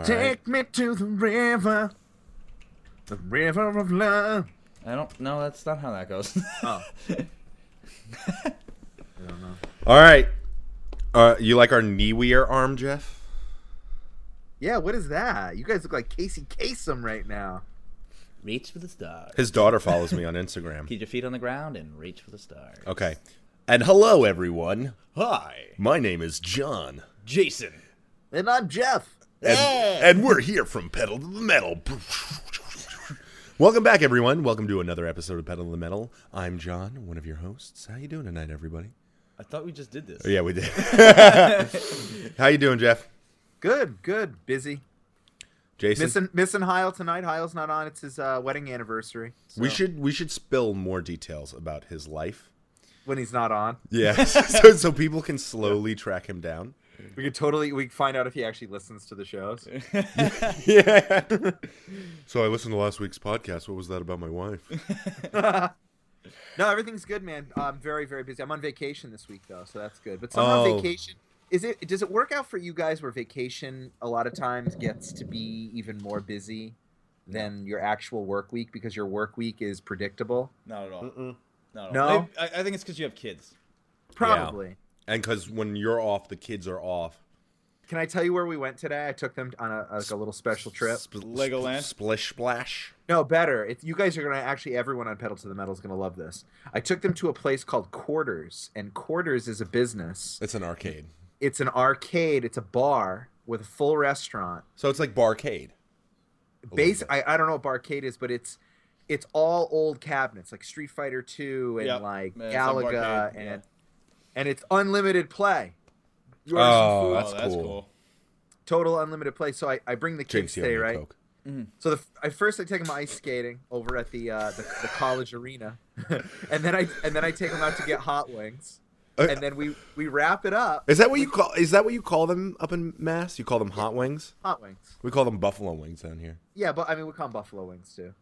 Take me to the river of love. I don't know. That's not how that goes. Oh. I don't know. All right. You like our knee wear arm, Jeff? Yeah, what is that? You guys look like Casey Kasem right now. Reach for the stars. His daughter follows me on Instagram. Keep your feet on the ground and reach for the stars. Okay. And hello, everyone. Hi. My name is John. Jason. And I'm Jeff. And we're here from Pedal to the Metal. Welcome back, everyone. Welcome to another episode of Pedal to the Metal. I'm John, one of your hosts. How you doing tonight, everybody? I thought we just did this. Oh, yeah, we did. How you doing, Jeff? Good. Busy. Jason? Missing Heil tonight. Heil's not on. It's his wedding anniversary. So. We should spill more details about his life. When he's not on. Yeah, so people can slowly track him down. We could find out if he actually listens to the shows. Yeah. So I listened to last week's podcast. What was that about my wife? No, everything's good, man. I'm very, very busy. I'm on vacation this week, though, so that's good. But somehow vacation... Does it work out for you guys where vacation a lot of times gets to be even more busy than your actual work week because your work week is predictable? Not at all. Mm-mm. No? I think it's because you have kids. Probably. Yeah. And because when you're off, the kids are off. Can I tell you where we went today? I took them on a little special trip. Legoland? Splish Splash? No, better. You guys are going to actually, everyone on Pedal to the Metal is going to love this. I took them to a place called Quarters, and Quarters is a business. It's an arcade. It's an arcade. It's a bar with a full restaurant. So it's like Barcade. I don't know what Barcade is, but it's all old cabinets, like Street Fighter 2 and like Galaga, and it's unlimited play. That's That's cool. cool. Total unlimited play. So I bring the kids today, right? Coke. Mm-hmm. So I take them ice skating over at the college arena, and then I take them out to get hot wings. And then we wrap it up. Is that what you call them up in Mass? You call them hot wings? Hot wings. We call them buffalo wings down here. Yeah, but I mean we call them buffalo wings too.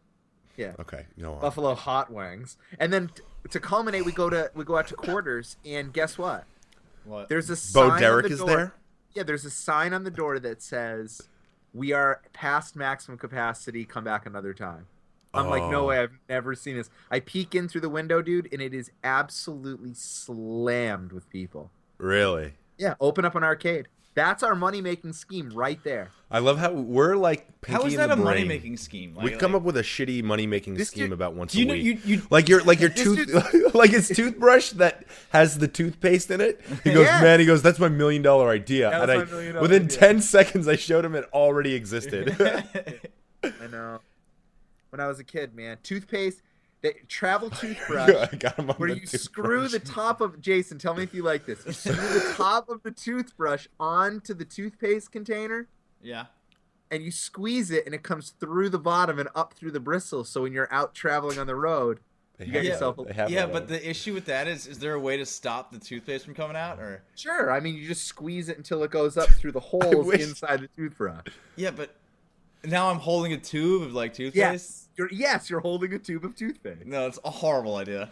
Yeah. Okay. No. Buffalo hot wings. And then to culminate, we go out to Quarters, and guess what? What? There's a sign Bo Derek on the is door. there? Yeah, there's a sign on the door that says, "We are past maximum capacity. Come back another time." I'm like, no way, I've never seen this. I peek in through the window, dude, and it is absolutely slammed with people. Really? Yeah, open up an arcade. That's our money-making scheme right there. I love how we're like pinky How is in that the a brain. money-making scheme? We come up with a shitty money-making scheme about once a week. You like your tooth, like his toothbrush that has the toothpaste in it. He goes, Yeah. man. He goes, that's my $1 million idea. That was And my $1 million within idea. 10 seconds, I showed him it already existed. I know. When I was a kid, man, toothpaste, the travel toothbrush, I got him on where the you toothbrush. screw the top of Jason. Tell me if you like this. You screw the top of the toothbrush onto the toothpaste container. Yeah. And you squeeze it, and it comes through the bottom and up through the bristles. So when you're out traveling on the road, you get yourself a... Yeah, but the issue with that is there a way to stop the toothpaste from coming out? Or Sure. I mean, you just squeeze it until it goes up through the holes wish- inside the toothbrush. Yeah, but now I'm holding a tube of like toothpaste? You're holding a tube of toothpaste. No, it's a horrible idea.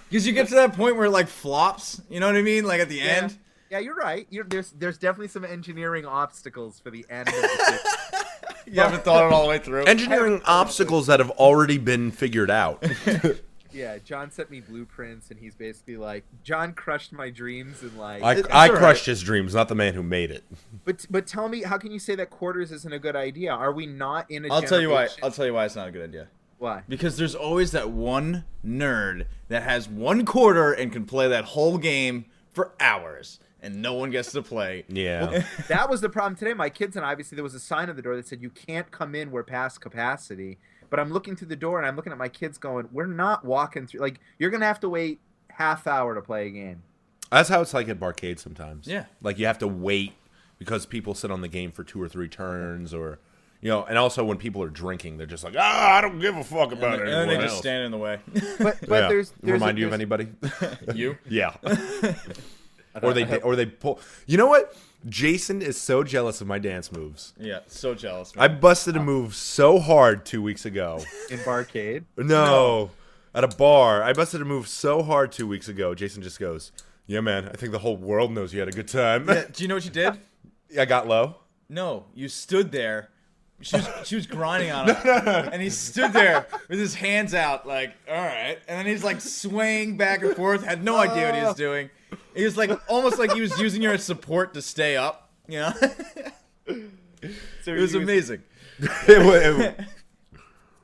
Because you get to that point where it like flops, you know what I mean? Like at the end. Yeah, you're right. There's definitely some engineering obstacles for the end of the You haven't thought it all the way through. Engineering obstacles that have already been figured out. Yeah, John sent me blueprints, and he's basically like, John crushed my dreams, and like... I crushed his dreams, not the man who made it. But tell me, how can you say that Quarters isn't a good idea? Are we not in a I'll tell you why it's not a good idea. Why? Because there's always that one nerd that has one quarter and can play that whole game for hours, and no one gets to play. Yeah. Well, that was the problem today. My kids and I, obviously, there was a sign on the door that said, you can't come in, we're past capacity. But I'm looking through the door, and I'm looking at my kids going, we're not walking through. Like, you're going to have to wait half hour to play a game. That's how it's like at Barcade sometimes. Yeah. Like you have to wait because people sit on the game for 2 or 3 turns, or, you know, and also when people are drinking, they're just like, I don't give a fuck about it. And then they just stand in the way. But Yeah. there's Remind you of anybody? You? Yeah. Or they pull. You know what? Jason is so jealous of my dance moves. Yeah, so jealous. I Man. busted a move so hard 2 weeks ago. in Barcade. No, at a bar. I busted a move so hard 2 weeks ago. Jason just goes, yeah, man, I think the whole world knows you had a good time. Yeah, do you know what you did? I got low. No, you stood there. She was grinding on him, and he stood there with his hands out, like, all right. And then he's like swaying back and forth, had no idea what he was doing. He was like almost like he was using her as support to stay up, you know. It was amazing.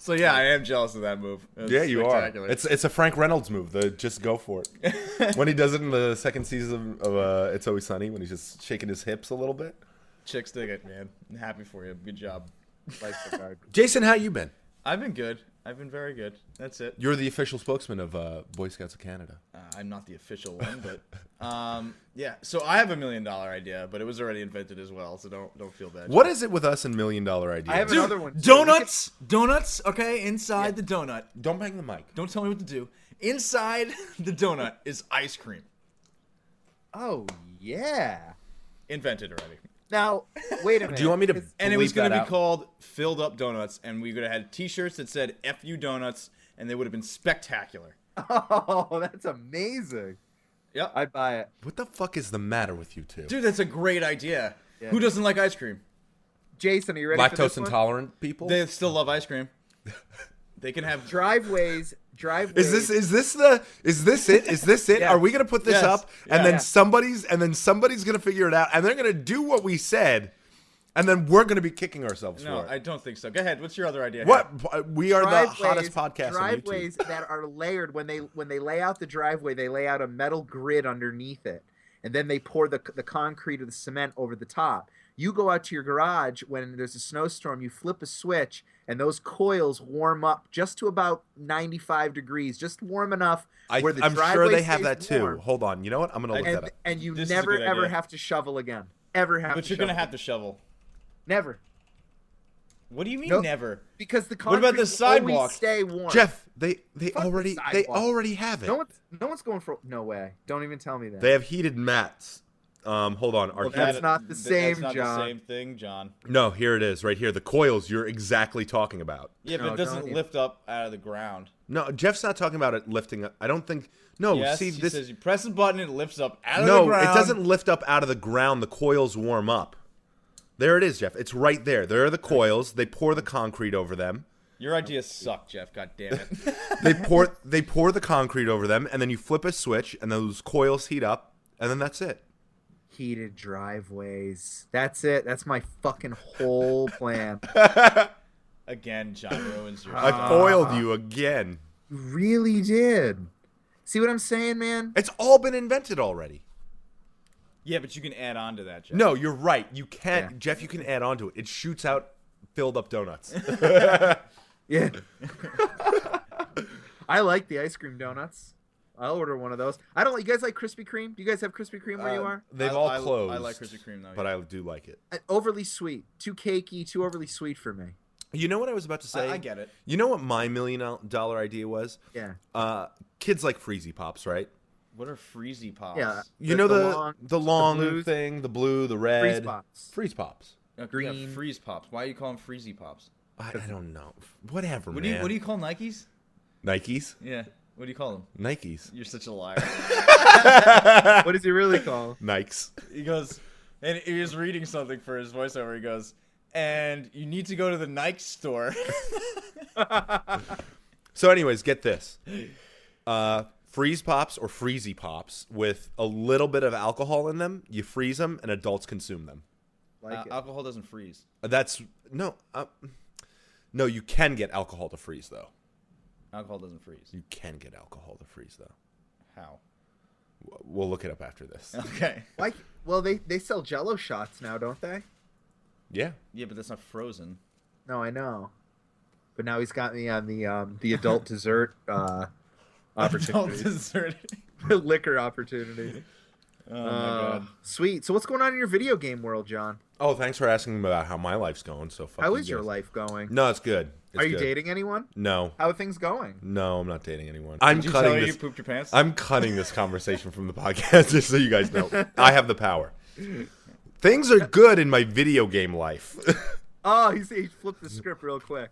So yeah, I am jealous of that move. Yeah, you are. It's a Frank Reynolds move. The just go for it. When he does it in the second season of It's Always Sunny, when he's just shaking his hips a little bit. Chicks dig it, man. I'm happy for you. Good job. Jason, how you been? I've been good. I've been very good. That's it. You're the official spokesman of Boy Scouts of Canada. I'm not the official one, but yeah. So I have $1 million idea, but it was already invented as well. So don't feel bad. What is it with us and $1 million ideas? I have another one. Too. Donuts. Okay, inside the donut. Don't bang the mic. Don't tell me what to do. Inside the donut is ice cream. Oh yeah. Invented already. Now, wait a minute. Do you want me to? And it was going to be out? called Filled Up Donuts, and we would have had T-shirts that said "F you donuts," and they would have been spectacular. Oh, that's amazing. Yep. I'd buy it. What the fuck is the matter with you two? Dude, that's a great idea. Yeah. Who doesn't like ice cream? Jason, are you ready for this Lactose one? intolerant people? They still love ice cream. They can have Driveways. Is this it? Is this it? Yes. Are we gonna put this Yes. up and Yeah. then somebody's gonna figure it out and they're gonna do what we said and then we're gonna be kicking ourselves No, for it. I don't think so. Go ahead. What's your other idea? What? We are the hottest podcast on YouTube. Driveways that are layered. When they lay out the driveway, they lay out a metal grid underneath it, and then they pour the concrete or the cement over the top. You go out to your garage when there's a snowstorm, you flip a switch, and those coils warm up just to about 95 degrees, just warm enough where the I'm driveway sure they have stays that too. warm. Hold on. You know what? I'm gonna look that up. And you This is a never good ever idea. have to shovel again. Ever have But to you're going to shovel. have to shovel. Never. What do you mean Nope. never? Because the What about concrete the will sidewalk? always stay warm. Jeff, they Fuck the sidewalk. already have it. No one's going for. No way. Don't even tell me that. They have heated mats. Hold on. Well, that's not the same, That's not John. the same thing, John. No, here it is, right here. The coils you're exactly talking about. Yeah, but No, it doesn't don't. lift up out of the ground. No, Jeff's not talking about it lifting up. I don't think. No, Yes, see he this. says you press a button, it lifts up out of the No, ground. it doesn't lift up out of the ground. The coils warm up. There it is, Jeff. It's right there. There are the coils. They pour the concrete over them. Your ideas suck, Jeff. God damn it. They pour the concrete over them, and then you flip a switch, and those coils heat up, and then that's it. Heated driveways. That's it. That's my fucking whole plan. Again, John ruins your. I foiled you again. Really did. See what I'm saying, man? It's all been invented already. Yeah, but you can add on to that, Jeff. No, you're right. You can't, Yeah. Jeff. You can add on to it. It shoots out filled up donuts. Yeah. I like the ice cream donuts. I'll order one of those. I don't. You guys like Krispy Kreme? Do you guys have Krispy Kreme where you are? They've all closed. I like Krispy Kreme though. but yeah. I do like it. Overly sweet, too cakey, too overly sweet for me. You know what I was about to say? I get it. You know what my $1 million idea was? Yeah. Kids like Freezy Pops, right? What are freezy pops? Yeah. You know the long blues. thing, the blue, the red. Freeze Pops. Freeze Pops. Green. Green. Freeze pops. Why do you call them freezy pops? I don't know. Whatever, What man. do you call Nikes? Nikes? Yeah. What do you call them? Nikes. You're such a liar. What does he really call? Nikes. He goes, and he was reading something for his voiceover. He goes, and you need to go to the Nike store. So, anyways, get this. Freeze Pops or Freezy Pops with a little bit of alcohol in them. You freeze them, and adults consume them. Like it. Alcohol doesn't freeze. That's no. No, you can get alcohol to freeze though. Alcohol doesn't freeze. You can get alcohol to freeze though. How? We'll look it up after this. Okay. Like, well, they sell Jello shots now, don't they? Yeah. Yeah, but that's not frozen. No, I know. But now he's got me on the adult dessert Adult opportunity, dessert. liquor opportunity. Oh my god. Sweet. So what's going on in your video game world, John? Oh, thanks for asking about how my life's going. So fuck How you is your guys. life going? No, it's good. It's Are you good. dating anyone? No. How are things going? No, I'm not dating anyone. I'm Did you tell her cutting you this. pooped your pants? I'm cutting this conversation from the podcast just so you guys know. I have the power. Things are good in my video game life. Oh, he flipped the script real quick.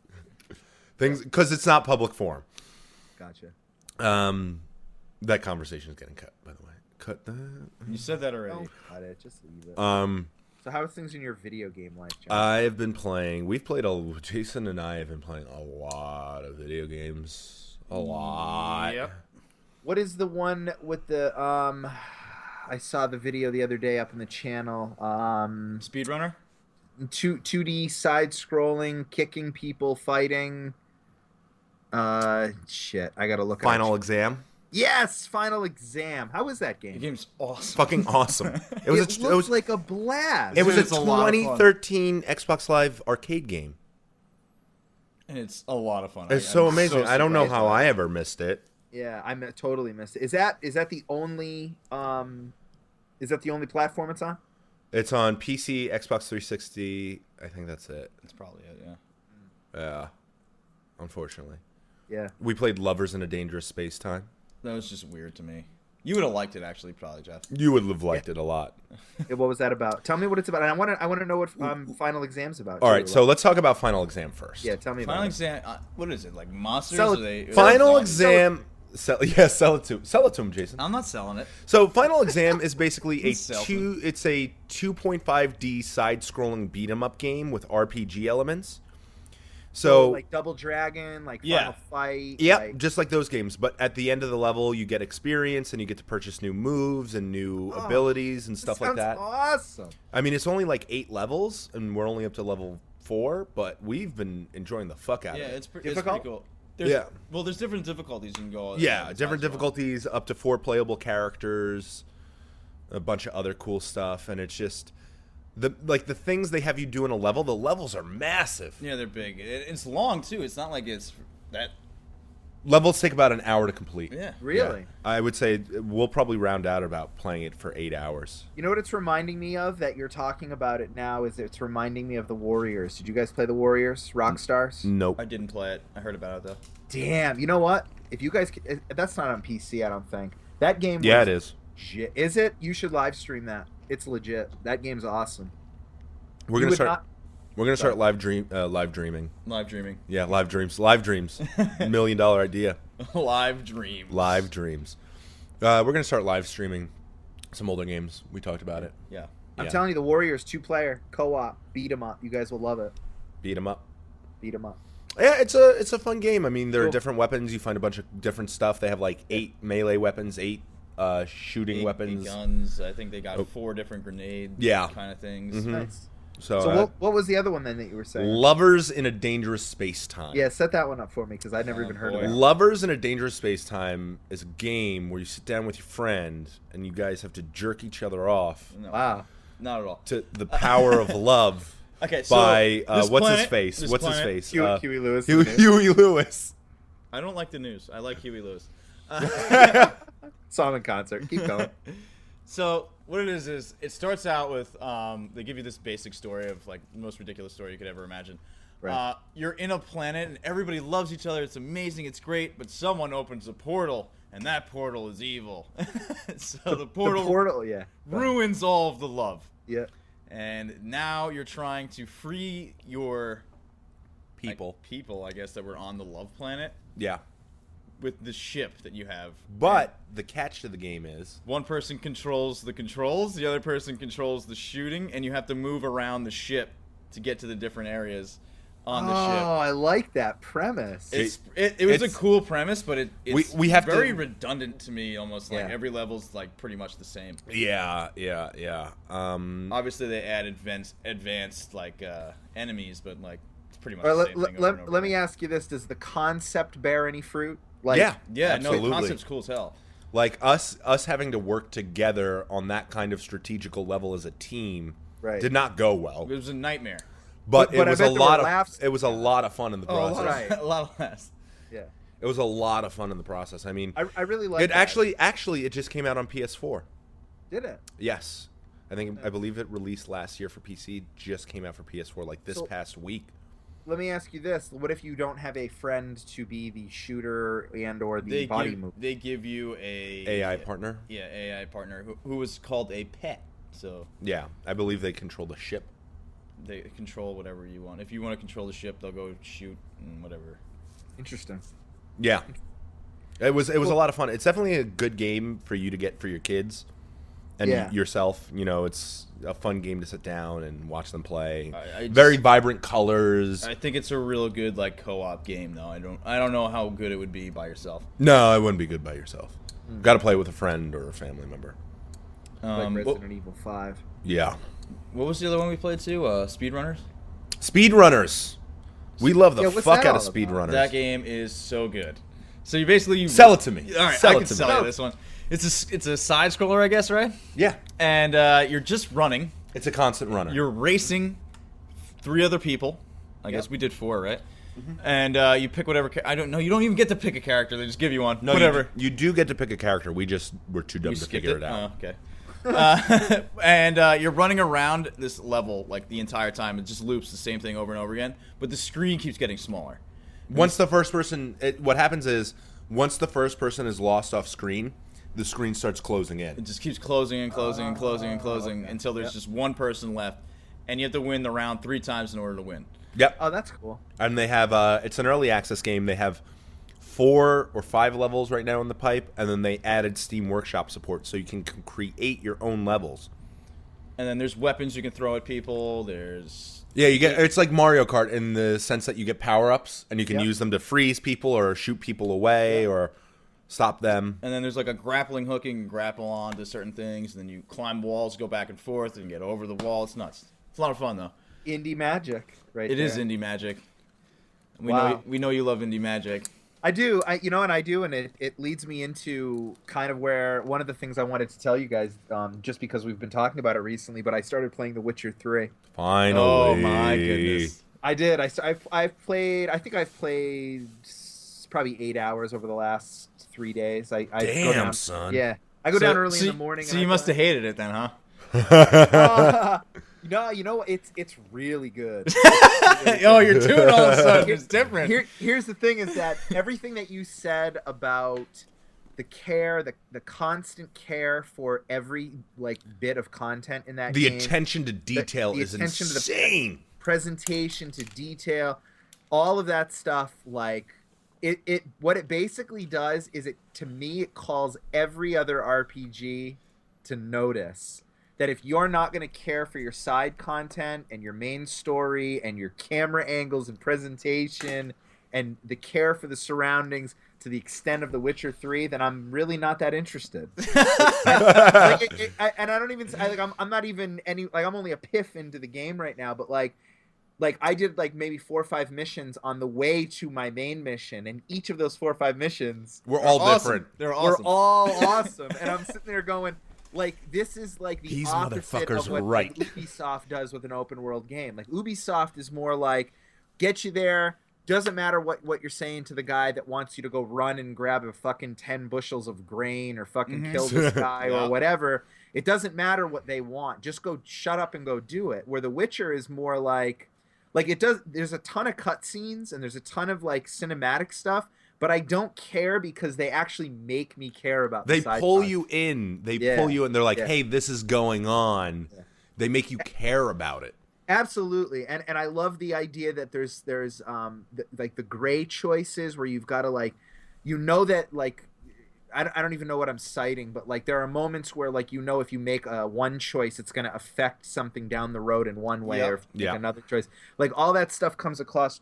Things because it's not public forum. Gotcha. That conversation is getting cut, by the way. Cut that. You said that already. Don't cut it. Just leave it. Um, So how are things in your video game life, John? I've been playing. Jason and I have been playing a lot of video games. A lot. Yep. What is the one with the I saw the video the other day up in the channel. Speedrunner. 2D side scrolling, kicking people, fighting. Shit, I gotta look. Final Exam. Yes, Final Exam. How was that The game? game's awesome. Fucking awesome. It was. It looked like a blast. It was a It's a lot of fun. 2013 Xbox Live arcade game. And it's a lot of fun. It's so amazing. I don't know surprised how by I it. ever missed it. Yeah, totally missed it. Is that the only platform it's on? It's on PC, Xbox 360. I think that's it. It's probably it. Yeah. Yeah. Unfortunately, Yeah. we played Lovers in a Dangerous Space Time. That was just weird to me. You would have liked it, actually, probably, Jeff. You would have liked it a lot. What was that about? Tell me what it's about. And I want to know what Final Exam's about. All too. right, so let's talk about Final Exam first. Yeah, tell me about Final it. Exam. What is it? Like monsters? Sell Or it- they, Final or- Exam. Sell it to him, Jason. I'm not selling it. So Final Exam is basically a Self-made. it's a 2.5D side-scrolling beat 'em up game with RPG elements. So like Double Dragon, like Yeah. Final Fight. yep, like- just like those games. But at the end of the level, you get experience and you get to purchase new moves and new abilities and stuff like sounds that. Awesome. I mean, it's only like 8 levels, and we're only up to level 4. But we've been enjoying the fuck out Yeah, of it. it's pretty Difficult? cool. There's, Yeah. Well, there's different difficulties you can go. Yeah, different difficulties, up to 4 playable characters, a bunch of other cool stuff, and it's just the things they have you do in a level. The levels are massive. Yeah, they're big. It's long too. It's not like it's that. Levels take about an hour to complete. Yeah. Really? Yeah. I would say we'll probably round out about playing it for 8 hours. You know what it's reminding me of that you're talking about it now is it's reminding me of the Warriors. Did you guys play the Warriors, Rockstars? Nope. I didn't play it. I heard about it though. Damn. You know what? If you guys, that's not on PC, I don't think. That game. Yeah, was it is. Is it? You should live stream that. It's legit. That game's awesome. We're You gonna would start. not- We're gonna start live dreaming. Live dreaming. Yeah, live dreams. Live dreams. $1 million idea. Live dreams. Live dreams. We're gonna start live streaming some older games. We talked about it. Yeah. I'm Yeah. telling you, the Warriors 2-player co-op, beat 'em up. You guys will love it. Beat 'em up. Beat 'em up. Yeah, it's a fun game. I mean, there are Cool. different weapons. You find a bunch of different stuff. They have like 8 melee weapons, 8 shooting Eight weapons. guns. I think they got Oh. 4 different grenade. Yeah. Kind of things. Mhm. Nice. So, So what was the other one then that you were saying? Lovers in a Dangerous Space Time. Yeah, set that one up for me because I'd never Oh, even heard boy. of it. Lovers in a Dangerous Space Time is a game where you sit down with your friend and you guys have to jerk each other off No, Wow. Not at all. to the power of love Okay, so by this what's his planet- face? this What's his planet- face? Huey Lewis. Huey Lewis. I don't like the news. I like Huey Lewis. Saw him in concert. Keep going. So what it is it starts out with they give you this basic story of like the most ridiculous story you could ever imagine. Right. You're in a planet and everybody loves each other. It's amazing. It's great. But someone opens a portal and that portal is evil. So the portal, Yeah. ruins all of the love. Yeah. And now you're trying to free your People. I guess, that were on the love planet Yeah. with the ship that you have. But the catch to the game is One person controls the controls, the other person controls the shooting, and you have to move around the ship to get to the different areas on the ship. Oh, I like that premise. It was a it's- cool premise, but it's we have very to- redundant to me. Almost like Yeah. every level's like pretty much the same. yeah. Obviously, they add advanced like enemies, but like it's pretty much All the right, same thing. Over and over let me again. ask you this: does the concept bear any fruit? Like, Yeah. Yeah, Absolutely. no, the concept's cool as hell. Like us having to work together on that kind of strategical level as a team Right. did not go It well. was a nightmare. But But it I was bet a there were lot of laughs. it was a lot of fun in the Oh, a lot, process. Right. a lot of laughs. Yeah. It was a lot of fun in the process. I mean, I really like it that. actually it just came out on PS4. Did it? Yes. I believe it released last year for PC, just came out for PS4 like this So- past week. Let me ask you this: what if you don't have a friend to be the shooter and or the body move? They give you a AI partner? Yeah, AI partner who was called a pet. So Yeah, I believe they control the ship. they control whatever you want. If you want to control the ship, they'll go shoot and whatever. Interesting. Yeah. It was a Cool. lot of fun. It's definitely a good game for you to get for your kids. and Yeah. yourself. You know, it's a fun game to sit down and watch them play. I Very just- vibrant colors. I think it's a real good like co-op game though. I don't know how good it would be by yourself. No, it wouldn't be good by yourself. Got to play with a friend or a family member. Like What, Resident Evil 5. Yeah. what was the other one we played too? Speedrunners. Speedrunners. We love the Yeah, what's fuck that out of all about? speedrunners. That game is so good. So you Sell it to me. All right, Sell I it can to sell me. you this one. It's a side scroller, I guess, right? Yeah. And you're just running. It's a constant runner. You're racing 3 other people. I guess we did 4, right? And you pick whatever. I don't know. You don't even get to pick a character. They just give you one. no, Whatever. You do get to pick a character. We just were too dumb You to skipped figure it out. Oh, okay. And you're running around this level like the entire time. It just loops the same thing over and over again. But the screen keeps getting smaller. Once the first person, what happens is, once the first person is lost off screen, the screen starts closing It in. just keeps closing and closing and closing and closing until there's just one person left, and you have to win the round 3 times in order to win. Yep. Oh, that's cool. And they have, it's an early access game. They have 4 or 5 levels right now in the pipe, and then they added Steam Workshop support, so you can create your own levels. And then there's weapons you can throw at people. There's Yeah, you get. It's like Mario Kart in the sense that you get power-ups, and you can Yep. use them to freeze people or shoot people away or stop them. and then there's like a grappling hook you can grapple onto certain things, and then you climb walls, go back and forth, and get over the wall. It's nuts. It's a lot of fun though. Indie magic, right? It there. is indie magic. Wow. We know you love indie magic. I do. And it leads me into kind of where one of the things I wanted to tell you guys, just because we've been talking about it recently, but I started playing The Witcher 3. Finally. Oh my goodness. I did. I've played. I think I've played probably 8 hours over the last 3 days. I go Damn, down, son. Yeah, I go down early in the morning. So and you I must play. have hated it then, huh? No, it's really good. Oh, you're doing all of a sudden. It's different. Here's the thing: is that everything that you said about the care, the constant care for every like bit of content in that The game, attention to detail the is attention to the insane. presentation to detail, all of that stuff, like it what it basically does is to me it calls every other RPG to notice that if you're not going to care for your side content and your main story and your camera angles and presentation and the care for the surroundings to the extent of The Witcher 3, then I'm really not that interested. And I don't even I'm not even I'm only a piff into the game right now, but like I did like maybe 4 or 5 missions on the way to my main mission, and each of those 4 or 5 missions We're all Awesome. different. They're were awesome. all awesome. And I'm sitting there going, like, this is like the These opposite motherfuckers of what are right. like, Ubisoft does with an open world game. Like Ubisoft is more like, get you there. Doesn't matter what you're saying to the guy that wants you to go run and grab a fucking 10 bushels of grain or fucking kill this guy Yeah. or whatever. It doesn't matter what they want. Just go shut up and go do it. Where The Witcher is more like it does. There's a ton of cutscenes and there's a ton of like cinematic stuff, but I don't care because they actually make me care about. They the side pull content. you in. They Yeah. pull you in. They're like, Yeah. hey, this is going on. Yeah. They make you care about it. Absolutely, and I love the idea that there's like the gray choices where you've got to like, that like, I don't even know what I'm citing, but like there are moments where like if you make one choice, it's going to affect something down the road in one way, Yep. or if you Yeah. make another choice. Like all that stuff comes across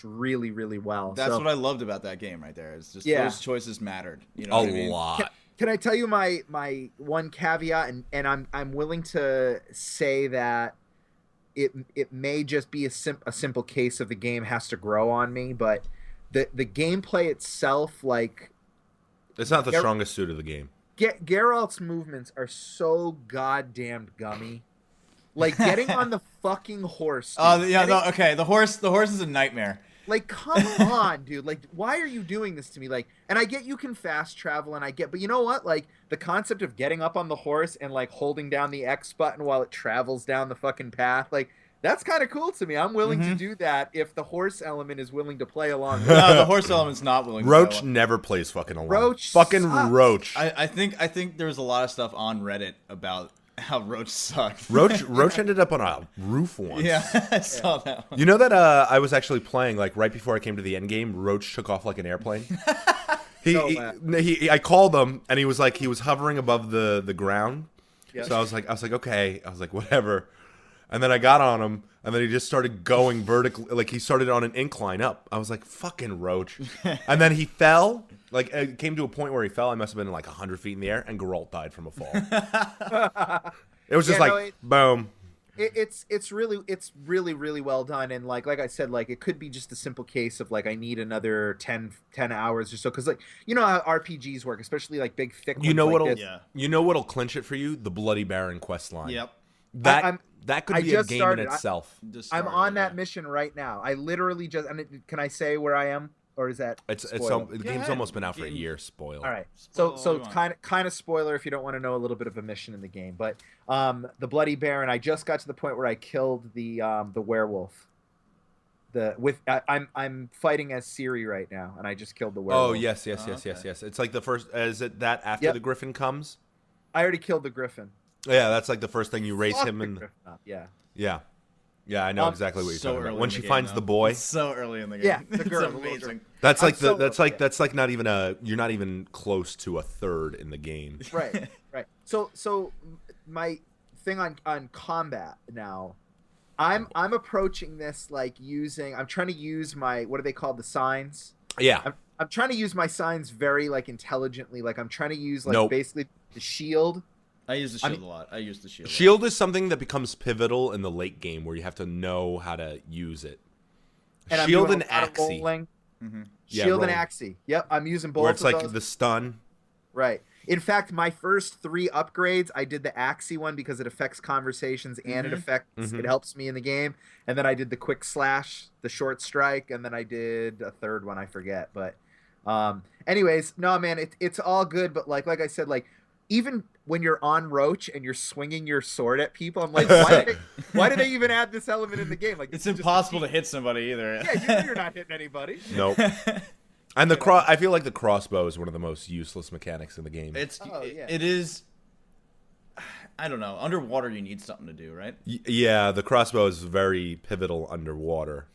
really, really well. That's So, what I loved about that game right there. It's just Yeah. those choices mattered. You know A what I mean? lot. Can I tell you my one caveat, and I'm willing to say that it may just be a simple case of the game has to grow on me, but the gameplay itself, like It's not the Gar- strongest suit of the game. Geralt's movements are so goddamn gummy. Like getting on the fucking horse. Oh dude. yeah, Getting- no, okay. The horse is a nightmare. Like, come on, dude. Like, why are you doing this to me? Like, and I get you can fast travel, and but you know what? Like, the concept of getting up on the horse and like holding down the X button while it travels down the fucking path, like, that's kind of cool to me. I'm willing to do that if the horse element is willing to play along. with it. No, the horse element's not willing. Roach to play never plays fucking along. Roach fucking sucks. Roach. I think there was a lot of stuff on Reddit about how Roach sucked. Roach ended up on a roof once. Yeah, I saw that one. You know that I was actually playing like right before I came to the end game. Roach took off like an airplane. So bad. I called him and he was hovering above the ground, Yeah. So I was like, okay. I was like, whatever. And then I got on him, and then he just started going vertically. Like, he started on an incline up. I was like, fucking roach. And then he fell. Like, it came to a point where he fell. I must have been like 100 feet in the air, and Geralt died from a fall. It was just boom. It's really well done, and like I said, like it could be just a simple case of like I need another 10 hours or so, because like you know how RPGs work, especially like big thick ones you know what'll clinch it for you? The Bloody Baron quest line. Yep. That could be a game in itself. I'm on that mission right now. I literally just can I say where I am, or is that the game's almost been out for a year. Spoiler. All right, so kind of spoiler if you don't want to know a little bit of a mission in the game, but the Bloody Baron. I just got to the point where I killed the werewolf. I'm fighting as Ciri right now, and I just killed the werewolf. Oh yes. It's like the first. Is it that after the Griffin comes? I already killed the Griffin. Yeah, that's like the first thing you race him and. Yeah. I know exactly what you're talking about. When she finds the boy, it's so early in the game. Yeah, the girl. It's amazing. That's like that's like not even you're not even close to a third in the game. Right. So my thing on combat now, I'm approaching this like I'm trying to use my, what are they called, the signs? Yeah. I'm trying to use my signs very like intelligently. Like I'm trying to use like basically the shield. I use the shield a lot. I use the shield. Shield is something that becomes pivotal in the late game where you have to know how to use it. And shield and Axie. Mm-hmm. Shield and Axie. Yep, I'm using both. Where it's of like those. The stun. Right. In fact, my first 3 upgrades, I did the Axie one because it affects conversations and it helps me in the game. And then I did the quick slash, the short strike, and then I did a third one, I forget. But anyways, no man, it's all good. But like I said, like even when you're on Roach and you're swinging your sword at people, I'm like, why did they even add this element in the game? Like, it's impossible to hit somebody either. Yeah, you're not hitting anybody. Nope. And I feel like the crossbow is one of the most useless mechanics in the game. It is. I don't know. Underwater, you need something to do, right? Yeah, the crossbow is very pivotal underwater.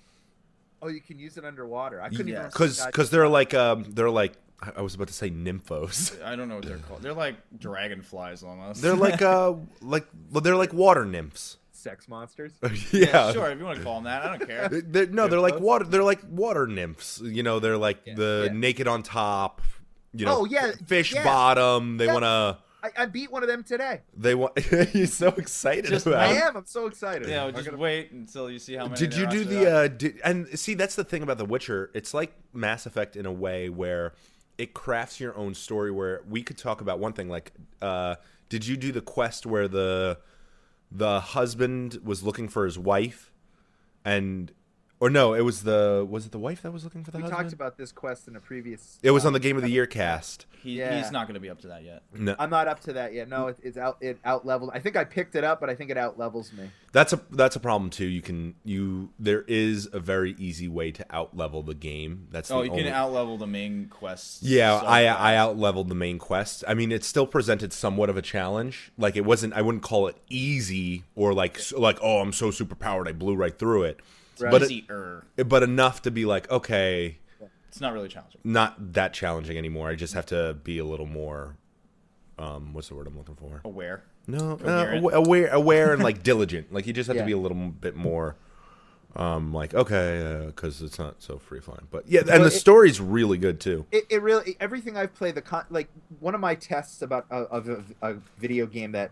Oh, you can use it underwater. I couldn't even. Because they're like I was about to say nymphos. I don't know what they're called. They're like dragonflies almost. They're they're like water nymphs. Sex monsters. Yeah, sure. If you want to call them that, I don't care. They're like water. They're like water nymphs. You know, they're like naked on top. You know, fish bottom. They want to. I beat one of them today. They want. You're so excited about. I am. I'm so excited. Yeah, just wait until you see how many. Did you do the? And see, that's the thing about The Witcher. It's like Mass Effect in a way where it crafts your own story. Where we could talk about one thing, like, did you do the quest where the husband was looking for his wife, or no, was it the wife that was looking for the husband? We talked about this quest in a previous. It was on the Game of the Year cast. He's not going to be up to that yet. No. I'm not up to that yet. No, it out leveled. I think I picked it up, but I think it out levels me. That's a problem too. There is a very easy way to out level the game. You can out level the main quests. Yeah, I out leveled the main quest. I mean, it still presented somewhat of a challenge. Like it wasn't. I wouldn't call it easy or like oh, I'm so super powered I blew right through it. Right. But enough to be like, okay, it's not really challenging. Not that challenging anymore. I just have to be a little more, what's the word I'm looking for? Aware. No, aware and like diligent. Like you just have to be a little bit more, like okay, because it's not so free flying. But yeah, and the story's really good too. It really, everything I've played, like one of my tests about a video game that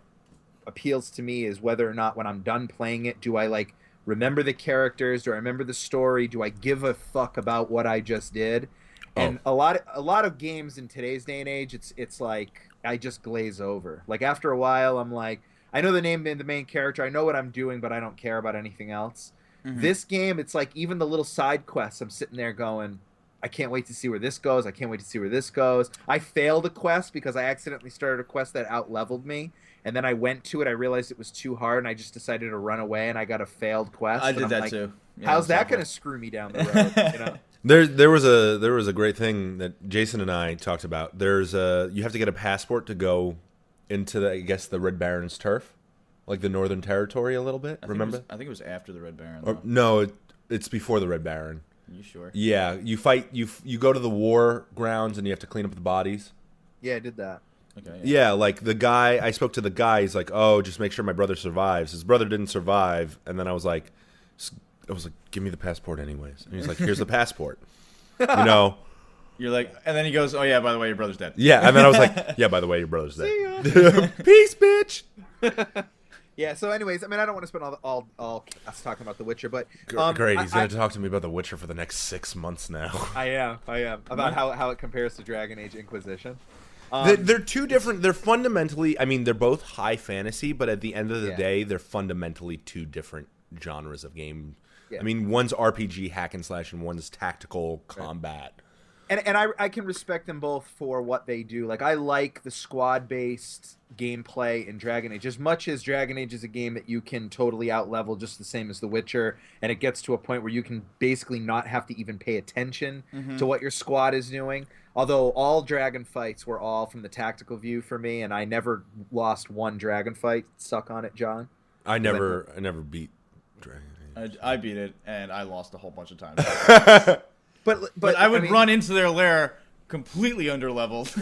appeals to me is whether or not when I'm done playing it, do I like remember the characters? Do I remember the story? Do I give a fuck about what I just did? And a lot of games in today's day and age, it's like I just glaze over. Like after a while, I'm like, I know the name of the main character, I know what I'm doing, but I don't care about anything else. Mm-hmm. This game, it's like even the little side quests, I'm sitting there going, I can't wait to see where this goes. I can't wait to see where this goes. I failed a quest because I accidentally started a quest that out-leveled me. And then I went to it. I realized it was too hard, and I just decided to run away. And I got a failed quest. I did that too. Yeah, how's that going to screw me down the road? You know? There was a great thing that Jason and I talked about. You have to get a passport to go into the Red Baron's turf, like the Northern Territory a little bit. Remember? I think it was after the Red Baron. No, it's before the Red Baron. You sure? Yeah, you fight. You go to the war grounds and you have to clean up the bodies. Yeah, I did that. Okay. Yeah, like the guy, I spoke to the guy. He's like, "Oh, just make sure my brother survives." His brother didn't survive, and then I was like, "Give me the passport, anyways." And he's like, "Here's the passport." You know. You're like, and then he goes, "Oh yeah, by the way, your brother's dead." Yeah, and then I was like, "Yeah, by the way, your brother's dead." Peace, bitch. Yeah. So, anyways, I mean, I don't want to spend all us talking about The Witcher, but Great, he's gonna talk to me about The Witcher for the next 6 months now. I am about how it compares to Dragon Age Inquisition. They're two different. They're fundamentally. I mean, they're both high fantasy, but at the end of the day, they're fundamentally two different genres of game. Yeah. I mean, one's RPG hack and slash, and one's tactical combat. And I can respect them both for what they do. Like, I like the squad-based gameplay in Dragon Age. As much as Dragon Age is a game that you can totally out-level just the same as The Witcher, and it gets to a point where you can basically not have to even pay attention to what your squad is doing. Although all dragon fights were all from the tactical view for me, and I never lost one dragon fight. Suck on it, John. I never beat Dragon Age. I beat it, and I lost a whole bunch of times. But I would run into their lair completely underleveled.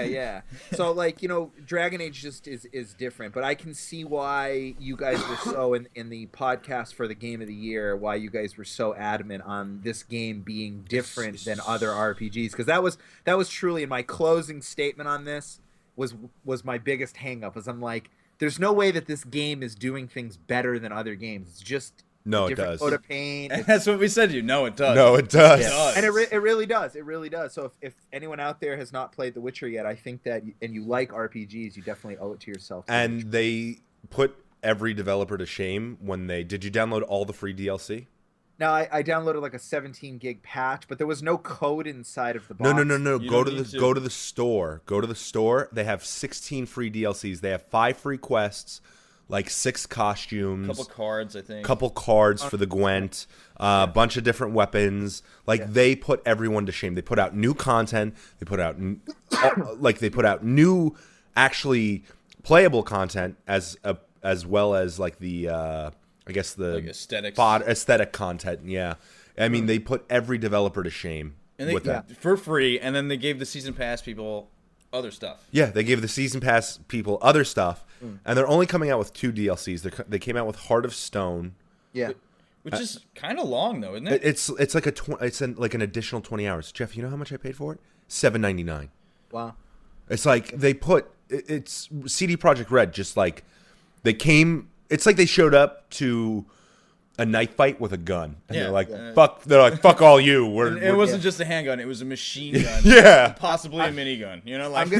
Yeah. So, like, you know, Dragon Age just is different. But I can see why you guys were so, in the podcast for the Game of the Year, why you guys were so adamant on this game being different than other RPGs. Because that was truly, in my closing statement on this, was my biggest hang-up. Was I'm like, there's no way that this game is doing things better than other games. It's just... No, it does. Coat of paint. And that's what we said to you. No, it does. No, it does. Yeah. And it really does. It really does. So if anyone out there has not played The Witcher yet, I think that, and you like RPGs, you definitely owe it to yourself. And they put every developer to shame when they... Did you download all the free DLC? No, I downloaded like a 17 gig patch, but there was no code inside of the box. No. Go to the store. Go to the store. They have 16 free DLCs. They have 5 free quests. Like 6 costumes, couple cards, I think. Couple cards for the Gwent, a bunch of different weapons. Like they put everyone to shame. They put out new content. They put out new, actually playable content as well as like the I guess the like aesthetic content. Yeah, I mean they put every developer to shame with that for free, and then they gave the season pass people other stuff. Yeah, they gave the season pass people other stuff, and they're only coming out with 2 DLCs. They came out with Heart of Stone. Yeah, which is kind of long though, isn't it? It's like like an additional 20 hours. Jeff, you know how much I paid for it? $7.99. Wow. It's like they put it's CD Projekt Red. Just like they came. It's like they showed up to a knife fight with a gun, and they're like, "Fuck!" They're like, "Fuck all you." It wasn't just a handgun; it was a machine gun. Yeah, possibly a minigun. You know, like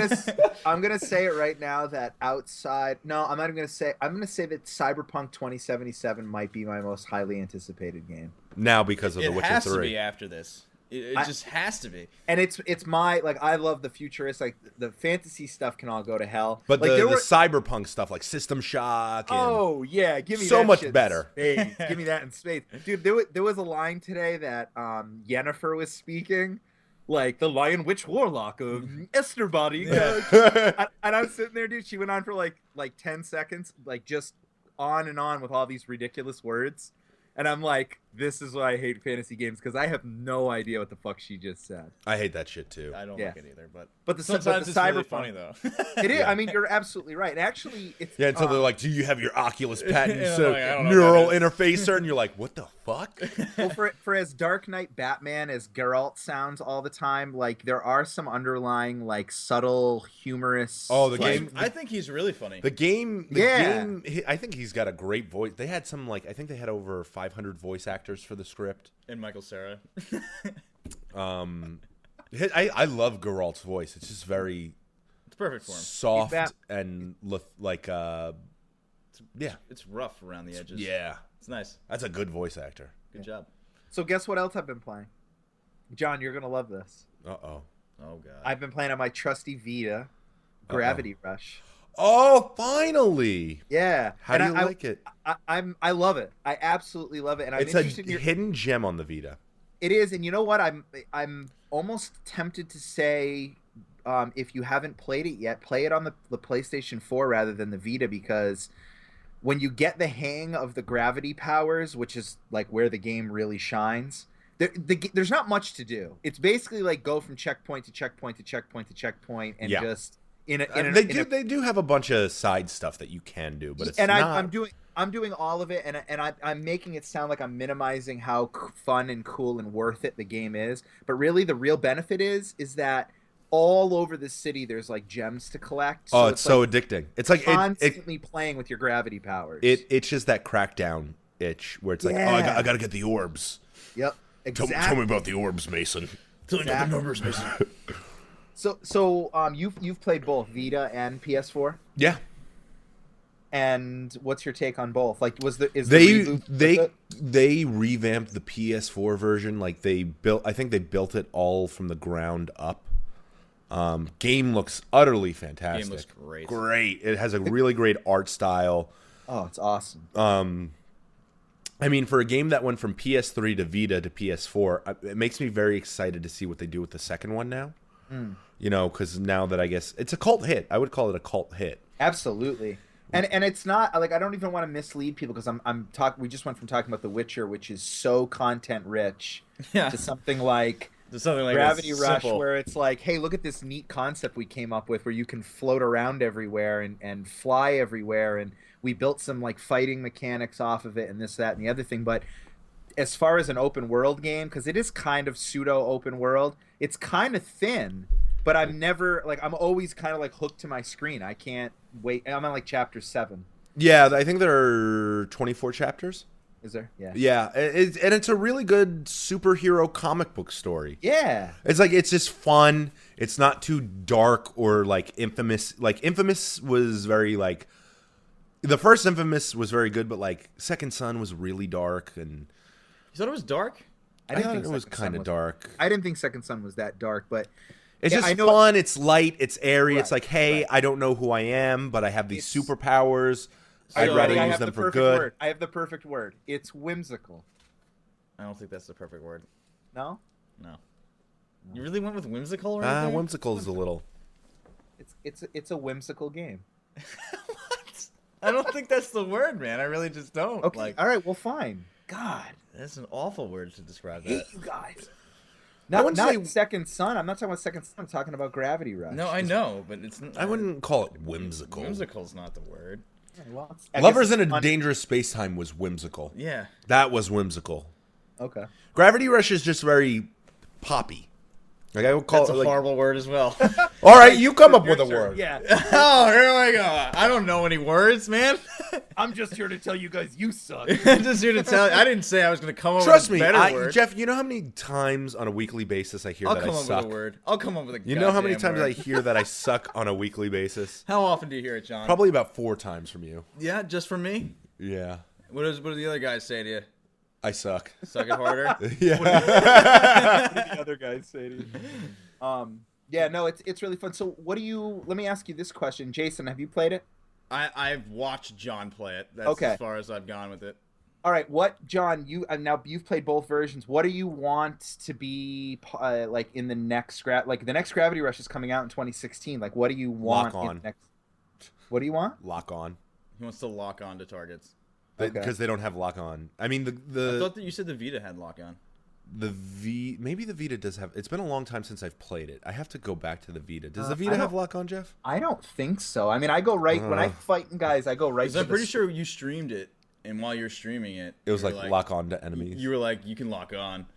I'm gonna say it right now that outside. No, I'm not even gonna say. I'm gonna say that Cyberpunk 2077 might be my most highly anticipated game now because of The Witcher 3. It has to be after this. It just has to be. And it's my, like, I love the futuristic, like, the fantasy stuff can all go to hell. But like, the cyberpunk stuff, like System Shock. And give me so that much shit better. In space. Give me that in space. Dude, there was a line today that Yennefer was speaking, like, the Lion Witch Warlock of Esterbody. And I was sitting there, dude, she went on for like 10 seconds, like, just on and on with all these ridiculous words. And I'm like, this is why I hate fantasy games, because I have no idea what the fuck she just said. I hate that shit too. I don't like it either, but sometimes it's cyberpunk, really funny though. It is. I mean, you're absolutely right. Actually, it's until they're like, "Do you have your Oculus patent like, neural interfacer?" And you're like, "What the fuck?" Well, for as Dark Knight Batman as Geralt sounds all the time, like there are some underlying, like, subtle, humorous. Oh, the game. I think he's really funny. The game. I think he's got a great voice. They had some, like, I think they had over 500 voice actors for the script. And Michael Cera. I love Geralt's voice. It's just very. It's perfect for him. Soft and like It's rough around the edges. Yeah, it's nice. That's a good voice actor. Good job. So guess what else I've been playing? John, you're gonna love this. Oh god. I've been playing on my trusty Vita, Gravity Rush. Oh, finally! Yeah. How do you like it? I love it. I absolutely love it, and I'm interested in hidden gem on the Vita. It is, and you know what? I'm almost tempted to say, if you haven't played it yet, play it on the PlayStation 4 rather than the Vita, because when you get the hang of the gravity powers, which is like where the game really shines, there's not much to do. It's basically like go from checkpoint to checkpoint to checkpoint to checkpoint and just They do have a bunch of side stuff that you can do, but it's and not. I'm doing all of it, and I'm making it sound like I'm minimizing how fun and cool and worth it the game is. But really, the real benefit is that all over the city there's like gems to collect. So it's so like addicting. It's like constantly playing with your gravity powers. It itches that Crackdown itch where it's like, oh, I got to get the orbs. Yep. Exactly. Tell me about the orbs, Mason. Tell me about the numbers, Mason. So you've played both Vita and PS4? Yeah. And what's your take on both? Like, they revamped the PS4 version? Like I think they built it all from the ground up. Game looks utterly fantastic. Game looks great. Great. It has a really great art style. Oh, it's awesome. I mean, for a game that went from PS3 to Vita to PS4, it makes me very excited to see what they do with the second one now. You know, because now that I guess it's a cult hit. I would call it a cult hit. Absolutely. And it's not like I don't even want to mislead people because we just went from talking about The Witcher, which is so content rich, to something like Gravity Rush, where it's like, hey, look at this neat concept we came up with where you can float around everywhere and fly everywhere, and we built some like fighting mechanics off of it and this, that, and the other thing. But as far as an open world game, because it is kind of pseudo open world, it's kind of thin. But I'm always kind of like hooked to my screen. I can't wait. I'm on like chapter 7. Yeah, I think there are 24 chapters. Is there? Yeah. Yeah, and it's a really good superhero comic book story. Yeah. It's just fun. It's not too dark or like Infamous. Like Infamous was very like, the first Infamous was very good, but like Second Son was really dark. And you thought it was dark? I thought it was kind of dark. I didn't think Second Son was that dark, but it's just fun. It's light. It's airy. Right, it's like, hey, I don't know who I am, but I have these superpowers. I'd rather use them for good. I have the perfect word. It's whimsical. I don't think that's the perfect word. No? No. You really went with whimsical right there? Whimsical is a little. It's a whimsical game. What? I don't think that's the word, man. I really just don't. Okay. All right. Well, fine. God. That's an awful word to describe that. I hate you guys. Not Second Son. I'm not talking about Second Son. I'm talking about Gravity Rush. No, I know, but it's. I wouldn't call it whimsical. Whimsical's not the word. Yeah, well, Lovers in a Dangerous Space-Time was whimsical. Yeah. That was whimsical. Okay. Gravity Rush is just very poppy. Like I would call That's a horrible word as well. All right, you come up with a word. Yeah. Oh, here we go. I don't know any words, man. I'm just here to tell you guys you suck. I'm just here to tell you. I didn't say I was going to come up with a better word. Jeff, you know how many times on a weekly basis I hear that I suck? I'll come up with a word. I'll come up with a You know how many times word. I hear that I suck on a weekly basis? How often do you hear it, John? Probably about 4 times from you. Yeah, just from me? Yeah. What do the other guys say to you? I suck. Suck it harder? Yeah. What do the other guys say to you? Yeah, no, it's really fun. So let me ask you this question. Jason, have you played it? I've watched John play it. That's okay. As far as I've gone with it. All right, John, you've played both versions. What do you want to be like in the next the next Gravity Rush is coming out in 2016. Like, what do you want? Lock on. What do you want? Lock on. He wants to lock on to targets. Because they don't have lock on. I mean, I thought that you said the Vita had lock on. Maybe the Vita does have. It's been a long time since I've played it. I have to go back to the Vita. Does the Vita have lock on, Jeff? I don't think so. I mean, I go right when I fighting guys. I go right. Because I'm pretty sure you streamed it, and while you're streaming it, it was like lock on to enemies. You were like, you can lock on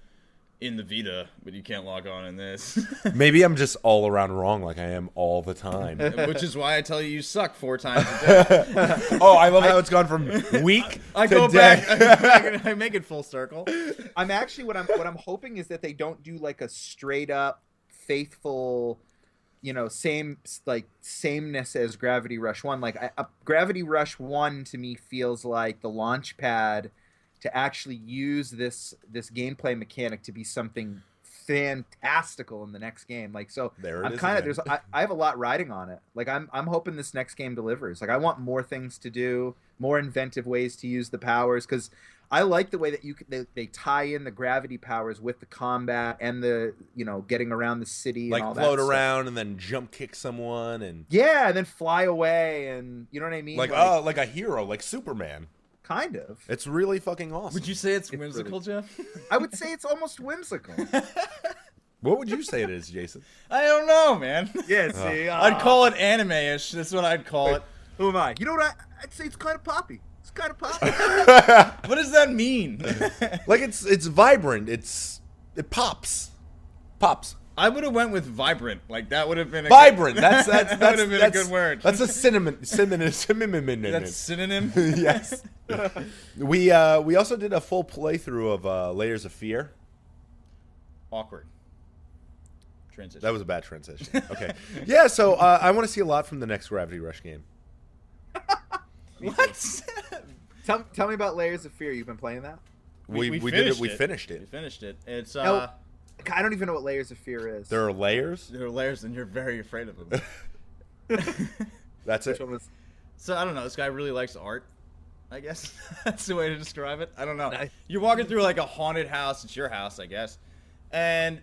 in the Vita, but you can't lock on in this. Maybe I'm just all around wrong, like I am all the time. Which is why I tell you suck 4 times a day. Oh, I love how it's gone from week I to go day. back. I make it full circle. I'm actually what I'm hoping is that they don't do like a straight up faithful, sameness as Gravity Rush 1. Like Gravity Rush 1 to me feels like the launch pad to actually use this gameplay mechanic to be something fantastical in the next game. Like, so I'm kind of I have a lot riding on it. Like I'm hoping this next game delivers. Like I want more things to do, more inventive ways to use the powers, because I like the way that they tie in the gravity powers with the combat and the getting around the city, like and all float that around stuff. and then jump kick someone and and then fly away, and you know what I mean? Like a hero, like Superman. Kind of. It's really fucking awesome. Would you say it's whimsical, Jeff? I would say it's almost whimsical. What would you say it is, Jason? I don't know, man. Yeah, see, I'd call it anime-ish. That's what I'd call it. Who am I? You know what? I'd say it's kind of poppy. It's kind of poppy. What does that mean? Like it's vibrant. It pops. I would have went with vibrant. Like that would have been Vibrant. That would have been a good word. That's a synonym. That's synonym. Yes. We also did a full playthrough of Layers of Fear. Awkward. Transition. That was a bad transition. Okay. Yeah. So I want to see a lot from the next Gravity Rush game. What? Tell me about Layers of Fear. You've been playing that? We did it. We finished it. We finished it. It's No, I don't even know what Layers of Fear is. There are layers. there are layers, and you're very afraid of them. That's Which it. one was? So I don't know. This guy really likes art. I guess that's the way to describe it. I don't know. Nice. You're walking through like a haunted house. It's your house, I guess, and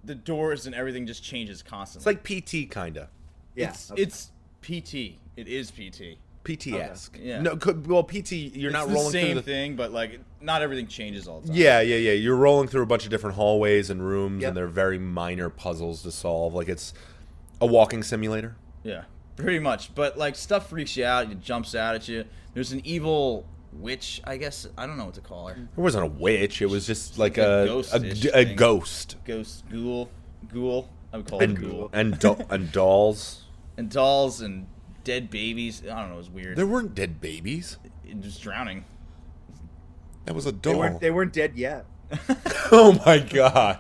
the doors and everything just changes It's constantly. like PT kinda. Yeah. It's PT. It is PT. PT-esque. Okay. Yeah. No, well, PT. You're not It's rolling the same through the thing, but like not everything changes all the time. Yeah. You're rolling through a bunch of different hallways and rooms, Yep. and they're very minor puzzles to solve. Like it's a walking simulator. Yeah, pretty much. But like stuff freaks you out. It jumps out at you. There's an evil witch, I guess. I don't know what to call her. It wasn't a witch. It was just like a a ghost-ish a thing. ghost. Ghost, ghoul. I would call it ghoul. And dolls. And dolls and dead babies. I don't know. It was weird. There weren't dead babies. It was drowning. That was a doll. They weren't dead yet. Oh my god.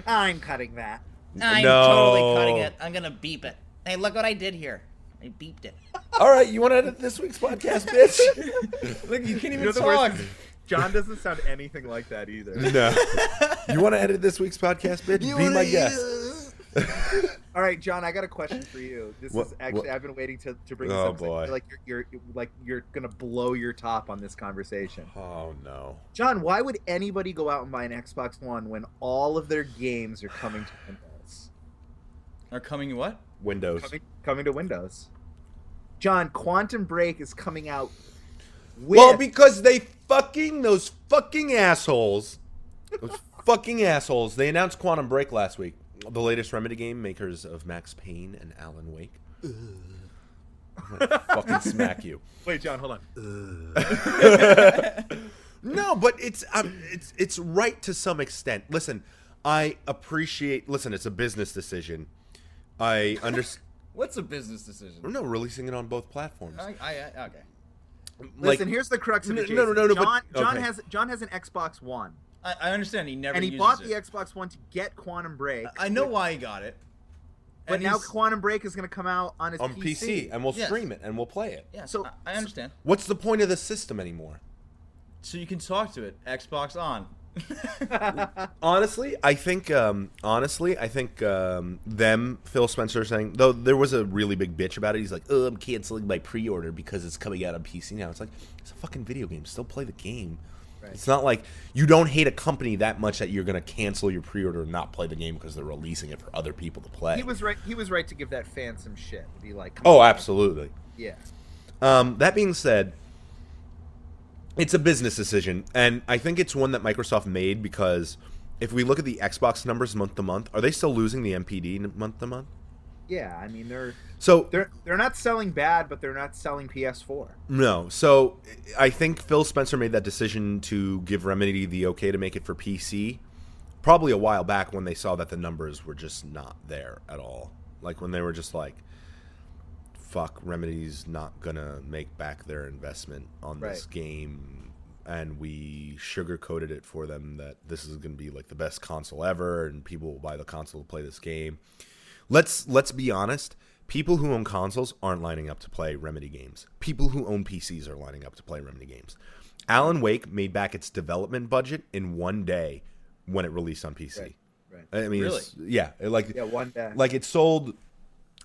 I'm cutting that. I'm No. totally cutting it. I'm gonna beep it. Hey, look what I did here. I beeped it. All right, you want to edit this week's podcast, bitch? Look, you can't even You know the talk. worst? John doesn't sound anything like that either. No. You want to edit this week's podcast, bitch? Be my guest. All right, John, I got a question for you. This What- is actually what- I've been waiting to bring this Oh, up. 'Cause I boy. feel like you're gonna blow your top on this conversation. Oh no. John, why would anybody go out and buy an Xbox One when all of their games are coming to Windows? Are coming what? Windows. Coming to Windows. John, Quantum Break is coming out with Well, because those fucking assholes. Those fucking assholes. They announced Quantum Break last week. The latest Remedy game, makers of Max Payne and Alan Wake. I'm gonna fucking smack you. Wait, John, hold on. No, but it's right to some extent. Listen, I appreciate. Listen, it's a business decision. I understand. What's a business decision? No, releasing it on both platforms. Okay. Listen, here's the crux of it. No, Jason. no, John, but- John okay. has an Xbox One, I understand he never and he uses bought it. the Xbox One to get Quantum Break. I know why he got it. But And now he's- Quantum Break is going to come out on his On PC, and we'll Yes. stream it and we'll play it. Yeah, So- I understand. What's the point of the system anymore? So you can talk to it. Xbox on. Honestly, I think Phil Spencer saying, though there was a really big bitch about it. He's like, "Oh, I'm canceling my pre-order because it's coming out on PC now." It's like, it's a fucking video game. Still play the game. Right. It's not like you don't hate a company that much that you're gonna cancel your pre-order and not play the game because they're releasing it for other people to play. He was right. He was right to give that fan some shit. To be like, come Oh, on. absolutely. Yeah. That being said, it's a business decision, and I think it's one that Microsoft made because if we look at the Xbox numbers month to month, are they still losing the MPD month to month? Yeah. I mean, they're So not selling bad, but they're not selling PS4. no, so I think Phil Spencer made that decision to give Remedy the okay to make it for PC probably a while back when they saw that the numbers were just not there at all. Like when they were just like, fuck, Remedy's not gonna make back their investment on this Right. game, and we sugarcoated it for them that this is gonna be like the best console ever, and people will buy the console to play this game. Let's be honest. People who own consoles aren't lining up to play Remedy games. People who own PCs are lining up to play Remedy games. Alan Wake made back its development budget in one day when it released on PC. Right. I mean, Really? yeah, Yeah. One day. like it sold.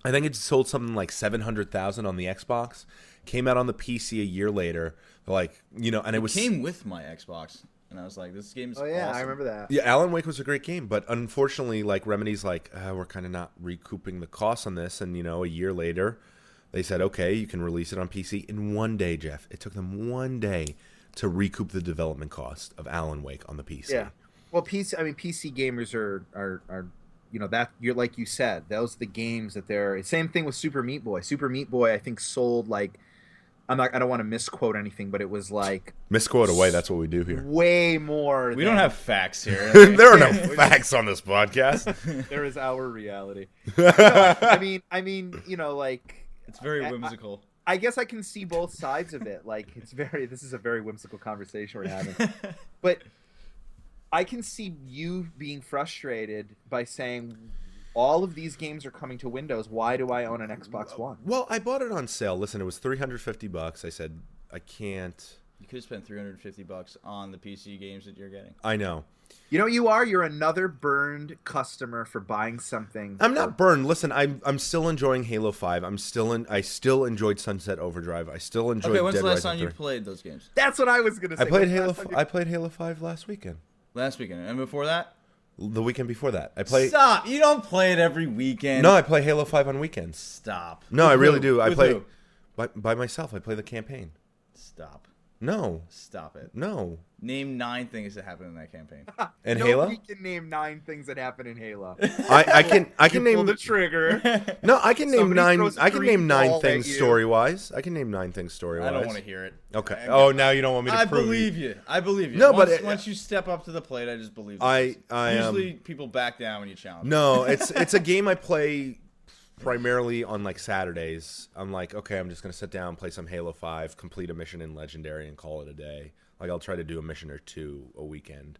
I think it sold something like 700,000 on the Xbox. Came out on the PC a year later. Like, and it was came with my Xbox, and I was like, "This game's Oh yeah, awesome. I remember that. Yeah, Alan Wake was a great game, but unfortunately, like Remedy's like, we're kind of not recouping the costs on this, and a year later, they said, okay, you can release it on PC in one day. Jeff, it took them one day to recoup the development cost of Alan Wake on the PC. Yeah. Well, PC gamers are that you're like you said, those are the games that they're same thing with Super Meat Boy. Super Meat Boy I think sold like I don't want to misquote anything, but it was like Misquote away. That's what we do here. way more. We don't have facts here. There are no facts on this podcast. There is our reality. No, I mean, like It's very whimsical. I guess I can see both sides of it. Like this is a very whimsical conversation we're having. But I can see you being frustrated by saying all of these games are coming to Windows. Why do I own an Xbox One? Well, I bought it on sale. Listen, it was $350. I said I can't. You could spend $350 on the PC games that you're getting. I know. You know what you are? You're another burned customer for buying something. I'm not burned. Listen, I'm still enjoying Halo 5. I still enjoyed Sunset Overdrive. I still enjoyed Okay, when's Dead the last Rising time you 3. played those games? That's what I was gonna say. I played Halo 5 last weekend. Last weekend. And before that? The weekend before that. I play. Stop. You don't play it every weekend. No, I play Halo 5 on weekends. Stop. No, With I really who? do. I With play who? by myself. I play the campaign. Stop. No. Stop it. No. Name 9 things that happened in that campaign. And Nobody Halo? can name 9 things that happen in Halo. I can Pull name the trigger. No, I can name Somebody 9 throws a I can green name 9 ball at things you. story-wise. I can name 9 things story-wise. I don't want to hear it. Okay. Oh, now you don't want me to I prove believe you. I believe you. No, once, but once you step up to the plate, I just believe. I Usually people back down when you challenge. No, it's a game I play primarily on like Saturdays. I'm like, okay, I'm just gonna sit down, play some Halo 5, complete a mission in Legendary, and call it a day. Like I'll try to do a mission or two a weekend.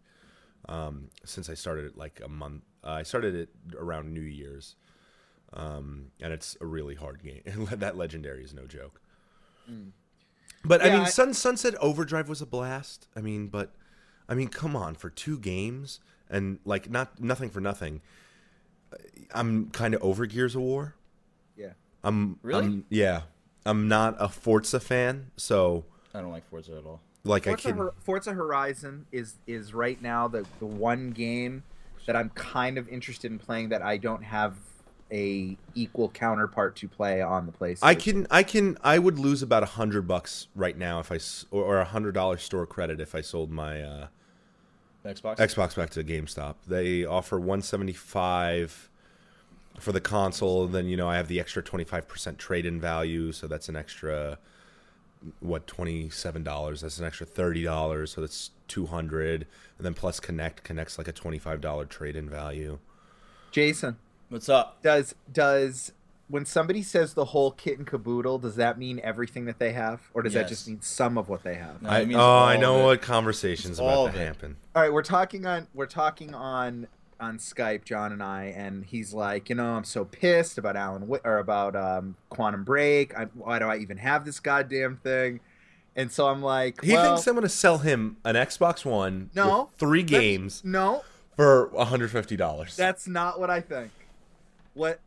Since I started it like a month, I started it around New Year's, and it's a really hard game. That Legendary is no joke. But Yeah, I mean, Sunset Overdrive was a blast. I mean, come on, for 2 games and like nothing for nothing. I'm kind of over Gears of War. Yeah. Really? Yeah. I'm not a Forza fan, so I don't like Forza at all. like Forza Horizon is right now the one game that I'm kind of interested in playing that I don't have a equal counterpart to play on the PlayStation. I would lose about $100 right now if or $100 store credit if I sold my Xbox back to GameStop. They offer $175 for the console. Then I have the extra 25% trade-in value, so that's an extra $27. That's an extra $30, so that's $200. And then plus Connect's like a $25 trade-in value. Jason, What's up? does when somebody says the whole kit and caboodle, does that mean everything that they have, or does that Yes. just mean some of what they have? No, it means all I of know it. what conversations It's all about to of it. happen. All right, we're talking on Skype, John and I, and he's like, I'm so pissed about about Quantum Break. Why do I even have this goddamn thing? And so I'm like, He thinks I'm going to sell him an Xbox One No, with 3 games No, for $150. that's not what I think. What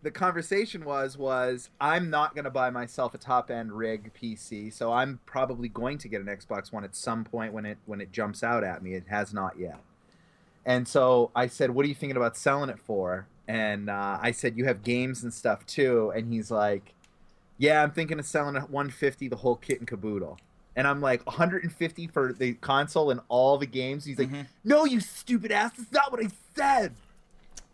the conversation was I'm not going to buy myself a top-end rig PC, so I'm probably going to get an Xbox One at some point when it jumps out at me. It has not yet. And so I said, what are you thinking about selling it for? And I said, you have games and stuff too. And he's like, yeah, I'm thinking of selling at $150 the whole kit and caboodle. And I'm like, $150 for the console and all the games? He's like, no, you stupid ass. That's not what I said.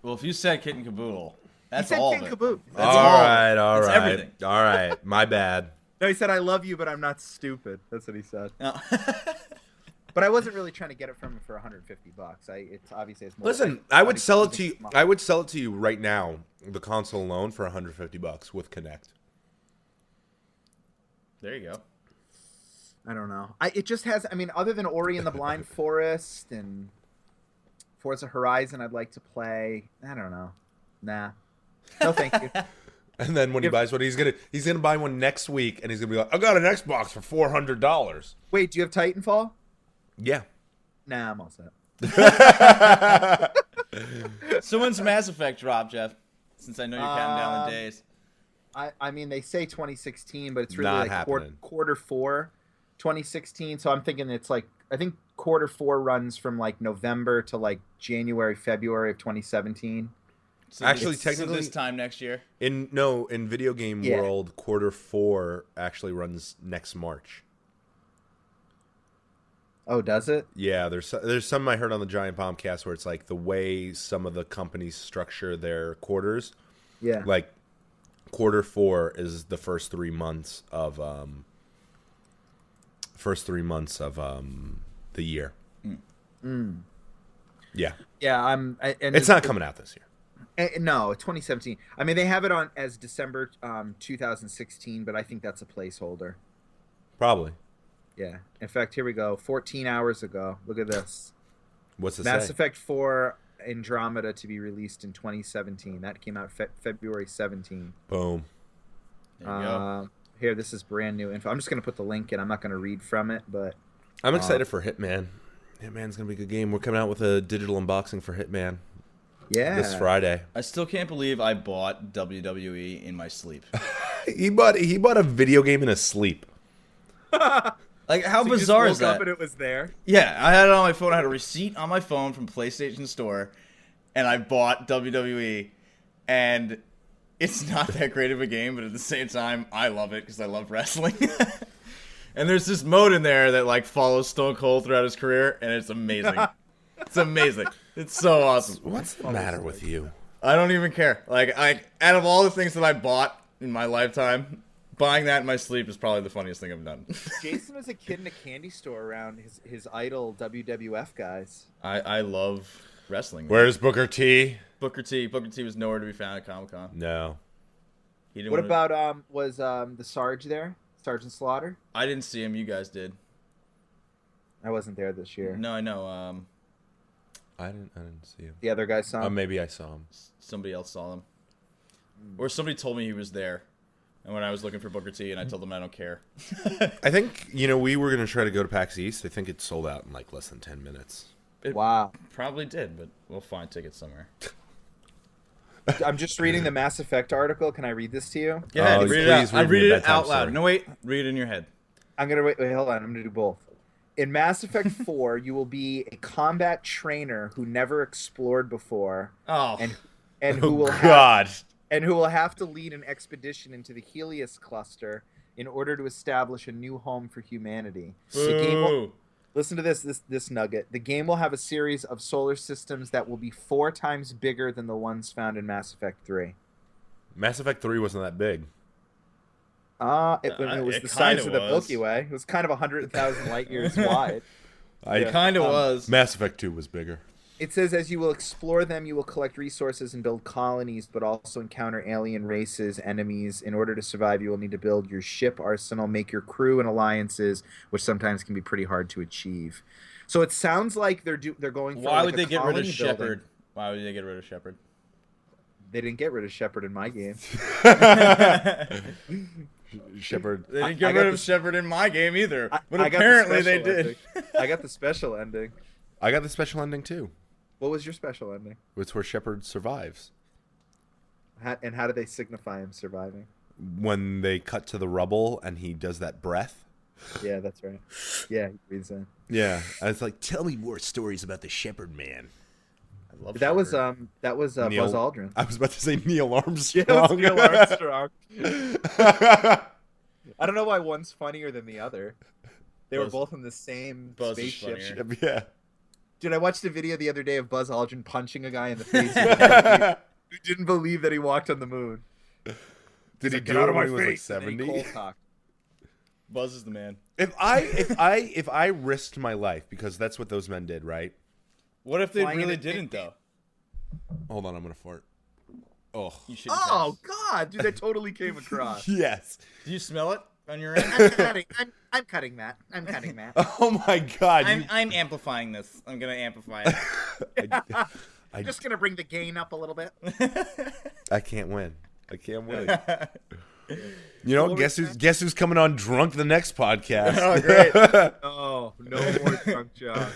Well, if you said Kit and Caboodle, that's He said all kit of and it. caboodle. That's all all of it. right, all That's right. everything. All right. My bad. No, he said, I love you, but I'm not stupid. That's what he said. No. But I wasn't really trying to get it from him for $150. It's obviously it's more. Listen, I would sell it to you. I would sell it to you right now, the console alone, for $150 with Connect. There you go. I don't know. It just has. I mean, other than Ori and the Blind Forest and Forza Horizon, I'd like to play. I don't know. Nah. No, thank you. And then when he buys one, he's gonna buy one next week, and he's gonna be like, "I got an Xbox for $400." Wait, do you have Titanfall? Yeah. Nah, I'm all set. So when's Mass Effect drop, Jeff? Since I know you're counting down the days. I mean, they say 2016, but it's really Not like happening. quarter 4, 2016. So I'm thinking it's like I think quarter 4 runs from like November to like January, February of 2017. So Actually, this- technically- this time next year. In video game Yeah. world, quarter 4 actually runs next March. Oh, does it? Yeah, there's some I heard on the Giant Bombcast where it's like the way some of the companies structure their quarters. Yeah. Like Q4 is the first 3 months of the year. Yeah. Yeah, and It's not coming out this year. No, 2017. I mean, they have it on as December 2016, but I think that's a placeholder. Probably. Yeah. In fact, here we go. 14 hours ago. Look at this. What's it Mass say? Effect 4 Andromeda to be released in 2017. That came out February 17. Boom. There you go. Here, this is brand new info. I'm just going to put the link in. I'm not going to read from it, but I'm excited for Hitman. Hitman's going to be a good game. We're coming out with a digital unboxing for Hitman yeah. this Friday. I still can't believe I bought WWE in my sleep. He bought a video game in his sleep. Like, how So you bizarre just is woke that? up and it was there. Yeah, I had it on my phone. I had a receipt on my phone from PlayStation Store, and I bought WWE, and it's not that great of a game, but at the same time, I love it because I love wrestling. And there's this mode in there that like follows Stone Cold throughout his career, and it's amazing. It's amazing. It's so awesome. What's the matter with you? I don't even care. Like, out of all the things that I bought in my lifetime, buying that in my sleep is probably the funniest thing I've done. Jason was a kid in a candy store around his idol WWF guys. I love wrestling. Where's Booker T? Booker T? Booker T was nowhere to be found at Comic-Con. No. He didn't What wanna- about was the Sarge there? Sergeant Slaughter? I didn't see him. You guys did. I wasn't there this year. No, I know. I didn't see him. The other guy saw him. Maybe I saw him. Somebody else saw him, or somebody told me he was there. And when I was looking for Booker T, and I told them I don't care. I think, we were going to try to go to PAX East. I think it sold out in like less than 10 minutes. Wow. Probably did, but we'll find tickets somewhere. I'm just reading the Mass Effect article. Can I read this to you? Yeah, Oh, read it please out. I read me read a it bedtime out loud. story. No, wait. Read it in your head. I'm gonna wait. Hold on. I'm gonna do both. In Mass Effect 4, you will be a combat trainer who never explored before, Oh, and who will have God. and who will have to lead an expedition into the Helios cluster in order to establish a new home for humanity. The game will, boo. listen to this nugget. The game will have a series of solar systems that will be 4 times bigger than the ones found in Mass Effect 3. Mass Effect 3 wasn't that big. It was it the size kinda of the was. Milky Way. It was kind of 100,000 light years wide. It kind of was. Mass Effect 2 was bigger. It says, as you will explore them, you will collect resources and build colonies, but also encounter alien races, enemies. In order to survive, you will need to build your ship arsenal, make your crew and alliances, which sometimes can be pretty hard to achieve. So it sounds like they're going for Why like would a they get rid of colony Shepard? building. Why would they get rid of Shepard? They didn't get rid of Shepard in my game. Shepard. They didn't I get got rid of the- Shepard in my game either. But I got the apparently they special did. ending. I got the special ending. I got the special ending too. What was your special ending? It's where Shepard survives. And how do they signify him surviving? When they cut to the rubble and he does that breath. Yeah, that's right. Yeah, he breathes in. Yeah. And it's like, tell me more stories about the Shepard man. I love That was Shepard. Neil- Buzz Aldrin. I was about to say Neil Armstrong. Yeah, it was Neil Armstrong. I don't know why one's funnier than the other. They were Buzz- both in the same Buzz is spaceship. funnier. Yeah. Dude, I watched a video the other day of Buzz Aldrin punching a guy in the face who didn't believe that he walked on the moon. Did he Like, "Get do out it of when he my was like face," and then he 70? cold cocked. Buzz is the man. If I risked my life, because that's what those men did, right? What if they Flying in really a- didn't though? Hold on, I'm gonna fart. Oh. You should. Oh God, dude, that totally came across. Yes. Do you smell it on your end? I'm cutting that. I'm cutting that. Oh my God. I'm amplifying this. I'm gonna amplify it. I Just gonna bring the gain up a little bit. I can't win. I can't win. You know, What were guess who's coming on drunk the next podcast? Oh, great. Oh, no more drunk job.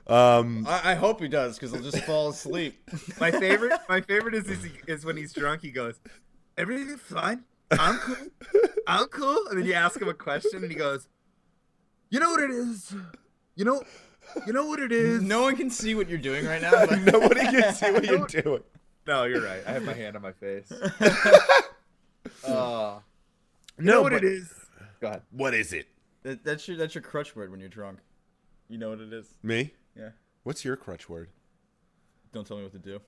I hope he does, because he'll just fall asleep. My favorite is when he's drunk. He goes, "Everything's fine. I'm cool. I'm cool." And then you ask him a question, and he goes, "You know what it is? You know what it is." No one can see what you're doing right now. But Nobody can see what you're doing. No, you're right. I have my hand on my face. You No, know what but it is? Go ahead. what is it? that's your crutch word when you're drunk. You know what it is? Me? Yeah. What's your crutch word? Don't tell me what to do.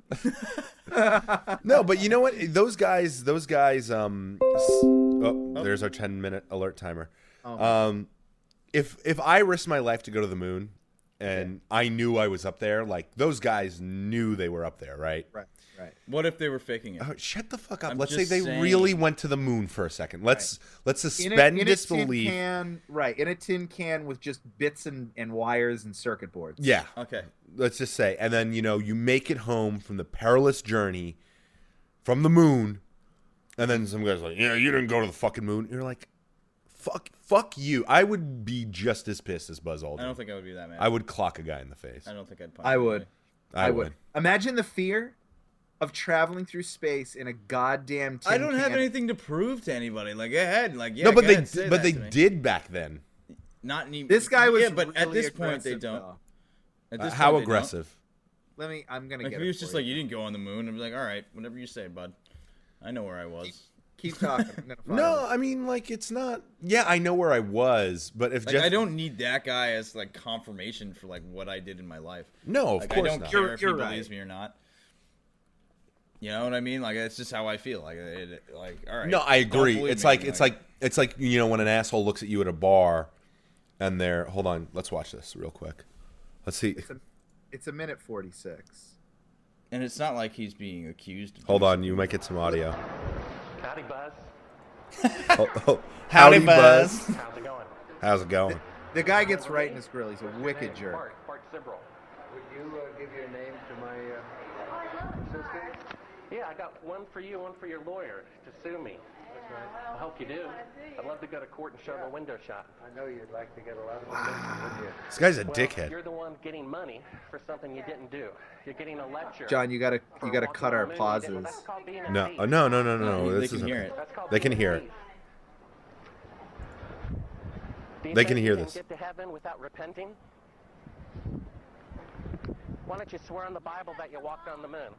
No, but you know what? Those guys. There's our 10-minute alert timer. Oh. If I risked my life to go to the moon, and I knew I was up there, like those guys knew they were up there, right? Right. What if they were faking it? Oh, shut the fuck up. I'm Let's say just they saying. really went to the moon for a second. Let's suspend in a disbelief. tin can, right? In a tin can with just bits and wires and circuit boards. Yeah. Okay. Let's just say, and then you make it home from the perilous journey from the moon, and then some guy's like, "Yeah, you didn't go to the fucking moon." You're like, "Fuck you!" I would be just as pissed as Buzz Aldrin. I don't think I would be that mad. I would clock a guy in the face. I don't think I'd punch I anybody. would. I would. Imagine the fear of traveling through space in a goddamn tin I don't have can. anything to prove to anybody. Like, go ahead. Like, yeah, No, but go they ahead, say but that they to me. did back then. Not any. This guy was Yeah, but at really this point they aggressive, don't. though. At this How point, they don't. aggressive? I'm gonna Like, get if it he was for just you. like, you didn't go on the moon, I'd be like, all right, whatever you say, bud. I know where I was. Keep talking. I'm gonna find No, it. I mean like it's not. Yeah, I know where I was, but if Like, Jeff, I don't need that guy as like confirmation for like what I did in my life. No, of Like, course I don't not. care if he You're believes right. me or not. You know what I mean? Like, it's just how I feel. Like, all right. No, I don't agree. believe It's me, like when an asshole looks at you at a bar, and they're hold on. Let's watch this real quick. Let's see. It's a minute 46. And it's not like he's being accused. Of Hold doing on, you might get some audio. Howdy, Buzz. Howdy, Buzz. How's it going? How's it going? The guy gets right in his grill. He's a wicked jerk. Bart Sibrel. Would you give your name to my assistant? Yeah, I got one for you, one for your lawyer to sue me. I hope you do. I'd love to go to court and show the window shot. I know you'd like to get a lot of attention, wouldn't you? This guy's a Well, dickhead. you're the one getting money for something you didn't do. You're getting a lecture. John, you gotta for cut walking our on the moon. pauses. Well, that's called being a No, thief. no. They This can is hear okay. it. That's called They can being a hear it. thief. Do you They think can you hear this. Get to heaven without repenting? Why don't you swear on the Bible that you walked on the moon?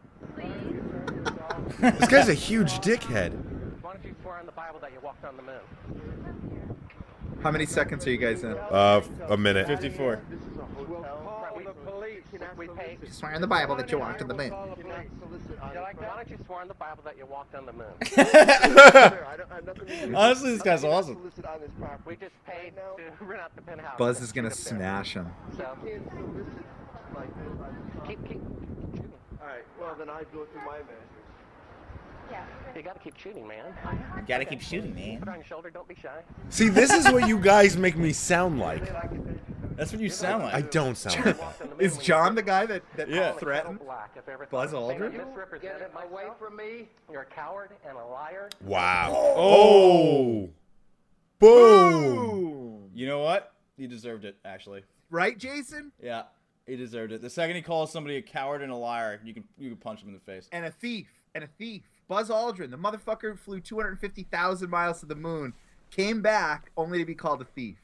This guy's a huge dickhead. Why don't you swear on the Bible that you walked on the moon? How many seconds are you guys in? A minute. 54. We paid. Swear in the Bible that you walked on the moon. You're like, why don't you swear on the Bible that you walked on the moon? Honestly, this guy's awesome. We just paid to rent out the penthouse. Buzz is gonna smash him. So, keep. Alright, well then I go through my masters. You gotta keep shooting, man. Gotta keep shooting, man. Put it on your shoulder. Don't be shy. See, this is what you guys make me sound like. That's what you sound like. I don't sound like. Walked on the moon Is when you John the guy that Yeah. threatened black, if ever Buzz thought of saying Aldrin? I misrepresented Get away myself. from me. You're a coward and a liar. Wow. Oh. Boom. You know what? He deserved it, actually. Right, Jason? Yeah, he deserved it. The second he calls somebody a coward and a liar, you can punch him in the face. And a thief. Buzz Aldrin, the motherfucker who flew 250,000 miles to the moon, came back only to be called a thief.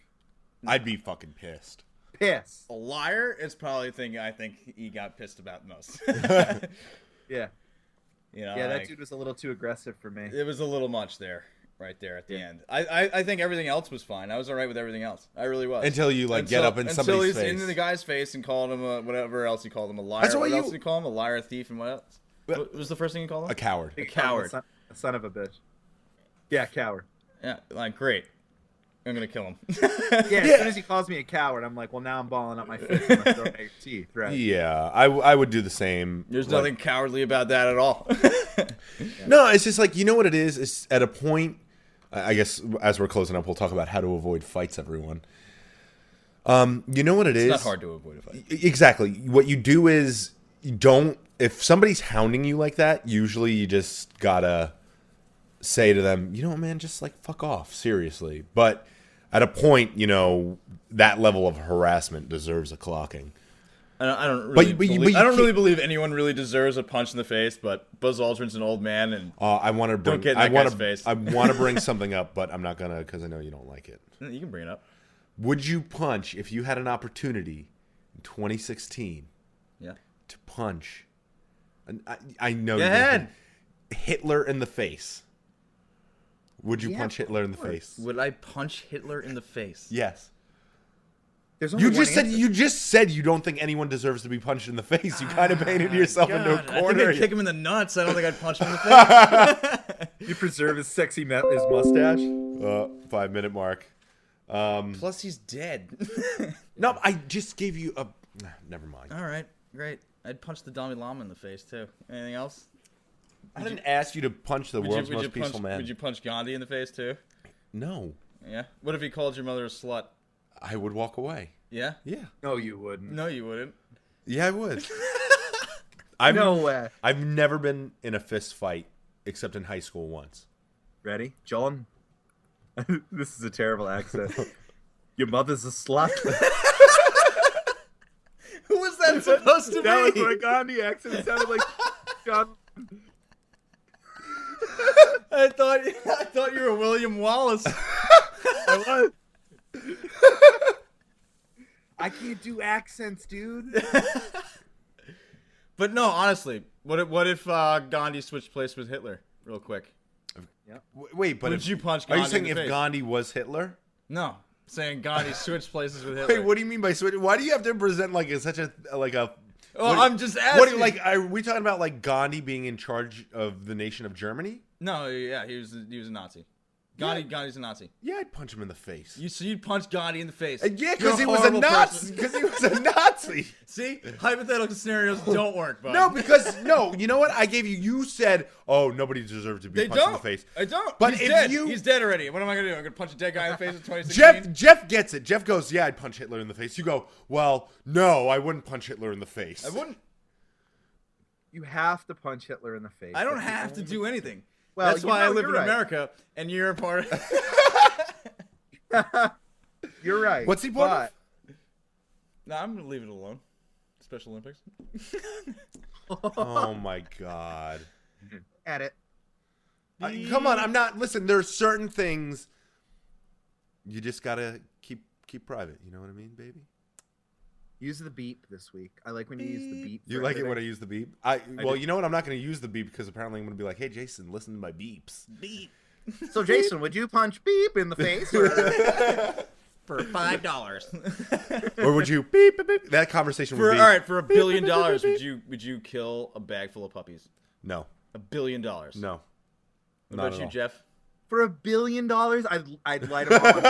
I'd be fucking pissed. Piss. A liar is probably the thing I think he got pissed about most. Yeah. You know, Yeah, that like, dude was a little too aggressive for me. it was a little much there, right there at the end. I think everything else was fine. I was all right with everything else. I really was. Until you get up in until somebody's he's face. in the guy's face and called him a, whatever else he called him, a liar. That's what What you- else did he call him? A liar, a thief, and what else? What was the first thing he called him? A coward. A coward. A son of a bitch. Yeah, coward. Yeah, like great. I'm gonna kill him. Yeah, as soon as he calls me a coward, I'm like, well, now I'm balling up my fist and I'm throwing at your teeth, right? Yeah, I would do the same. There's Like- nothing cowardly about that at all. No, it's just like, you know what it is? It's at a point, I guess as we're closing up, we'll talk about how to avoid fights, everyone. You know what It's not hard to avoid a fight. Exactly. What you do is you don't, if somebody's hounding you like that, usually you just gotta say to them, you know what, man, just like fuck off, seriously. But at a point, you know, that level of harassment deserves a clocking. I don't really, But you believe, I don't can't- really believe anyone really deserves a punch in the face. But Buzz Aldrin's an old man, and I want to bring. Don't get in I that want guy's face. I want to bring something up, but I'm not gonna because I know you don't like it. you can bring it up. Would you punch if you had an opportunity in 2016 Yeah. to punch? And I know Go you ahead. didn't. Hitler in the face. Would you Yeah, punch of Hitler in the course. face? Would I punch Hitler in the face? Yes. There's only You one just said answer. you just said you don't think anyone deserves to be punched in the face. You kind of painted yourself into a God, I corner. think I'd kick him in the nuts. I don't think I'd punch him in the face. You preserve his his mustache. 5-minute mark. Plus, he's dead. No, I just gave you a. Never mind. All right, great. I'd punch the Dalai Lama in the face too. Anything else? I didn't ask you to punch the world's most peaceful man. Would you punch Gandhi in the face too? No, Yeah. What if he called your mother a slut? I would walk away. Yeah. Yeah, No, you wouldn't. No, you wouldn't. yeah, I would. No way. I've never been in a fist fight except in high school once. Ready, John? This is a terrible accent. Your mother's a slut. Who was that supposed to be? That was my Gandhi accent. It sounded like John. I thought you were William Wallace. I was. I can't do accents, dude. But no, honestly, what if Gandhi switched place with Hitler, real quick? Wait, but Would you punch Are Gandhi you saying in if the face? Gandhi was Hitler? No, saying Gandhi switched places with Hitler. Wait, what do you mean by switch? Why do you have to present like it's such a like a? Well, what- I'm just What asking. are we talking about? Like Gandhi being in charge of the nation of Germany? No, yeah, he was a Nazi. Gandhi's a Nazi. Yeah, I'd punch him in the face. So you'd punch Gandhi in the face. Yeah, You're because he was a horrible Nazi. person. Because he was a Nazi. See, hypothetical scenarios don't work, bud. No, because no, you know what? I gave you. You said, "Oh, nobody deserves to be they punched don't. in the face." I don't. But He's if dead. you- He's dead already. What am I gonna do? I'm gonna punch a dead guy in the face in 2016. Jeff gets it. Jeff goes, "Yeah, I'd punch Hitler in the face." You go, "Well, no, I wouldn't punch Hitler in the face." I wouldn't. You have to punch Hitler in the face. I don't That's the have to only- do anything. Well, That's you why I know, live you're in right. America, and you're a part of. You're right. What's he part of? No, I'm gonna leave it alone. Special Olympics. Oh my god. At it. Come on, I'm not. Listen, there's certain things you just gotta keep private. You know what I mean, baby? Use the beep this week. I like when you use the beep. You for like it when I everything. use the beep? Well, do. you know what? I'm not gonna use the beep because apparently I'm gonna be like, "Hey, Jason, listen to my beeps." Beep So, Jason, would you punch beep in the face? Or... for $5. Or would you beep beep beep? That conversation would For be all right, for $1 billion, would you kill a bag full of puppies? no, $1 billion. no. What Not about at you, all. Jeff? For $1 billion, I'd light him on.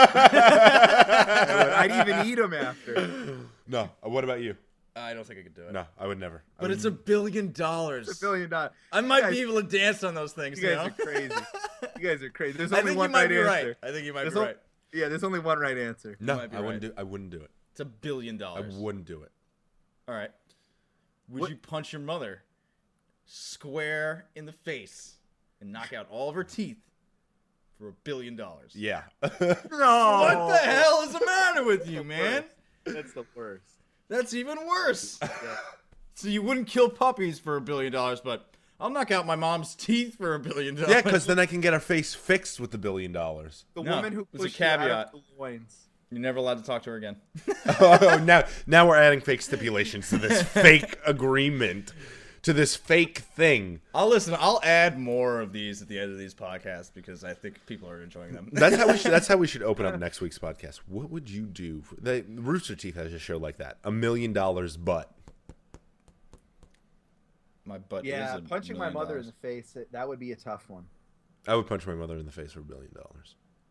I'd even eat him after. No. What about you? I don't think I could do it. No, I would never. But it's $1 billion. It's $1 billion. I might guys- be able to dance on those things. You guys know? are crazy. You guys are crazy. There's I only think you one might right be answer. right. I think you might There's be o- right. Yeah, there's only one right answer. No, might be I wouldn't right. do. I wouldn't do it. It's $1 billion. I wouldn't do it. All right. Would What- you punch your mother square in the face and knock out all of her teeth for $1 billion? Yeah. No. What the hell is the matter with you, man? That's the worst. That's even worse. Yeah. So you wouldn't kill puppies for $1 billion, but I'll knock out my mom's teeth for $1 billion. Yeah, because then I can get her face fixed with $1 billion. The No, woman who there's a pushed you out caveat. of the loins. You're never allowed to talk to her again. Oh, now we're adding fake stipulations to this fake agreement, to this fake thing. I'll add more of these at the end of these podcasts because I think people are enjoying them. That's how we should open up next week's podcast. What would you do? Rooster Teeth has a show like that. $1 million, but My butt Yeah, is $1 punching my million. mother in the face, that would be a tough one. I would punch my mother in the face for $1 billion.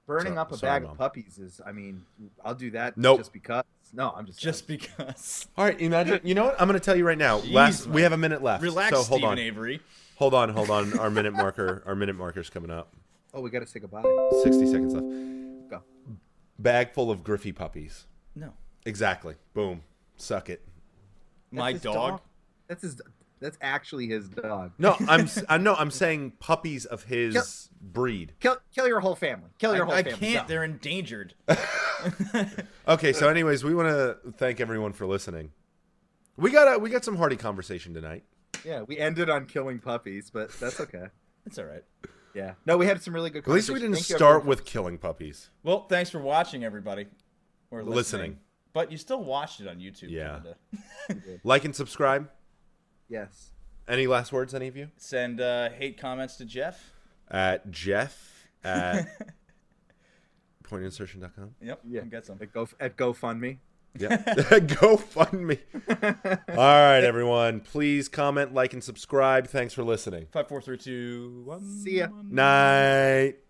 Burning So- up a sorry, bag Mom. of puppies is, I mean, I'll do that Nope. just because. No, I'm just because. All right, imagine. You know what? I'm going to tell you right now. Jeez, We have a minute left. Relax, so hold Stephen on. Avery. Hold on. Our minute marker's coming up. Oh, we got to say goodbye. 60 seconds left. Go. Bag full of Griffey puppies. No. Exactly. Boom. Suck it. My That's his dog. That's actually his dog. No, I'm saying puppies of his breed. Kill your whole family. Kill your whole I family. can't. Go. They're endangered. Okay, so anyways, we want to thank everyone for listening. We got some hearty conversation tonight. Yeah, we ended on killing puppies, but that's okay. It's all right. Yeah. No, we had some really good At least we conversation. didn't Thank you, start everyone. with killing puppies. Well, thanks for watching, everybody. Or Listening. But you still watched it on YouTube. Yeah. kinda. Like and subscribe. Yes. Any last words, any of you? Send hate comments to Jeff. At Jeff at pointinsertion.com. Yep. Yeah. Get some. At GoFundMe. Yeah. Go fund me. All right, everyone. Please comment, like, and subscribe. Thanks for listening. 5, 4, 3, 2, 1. See ya. Night.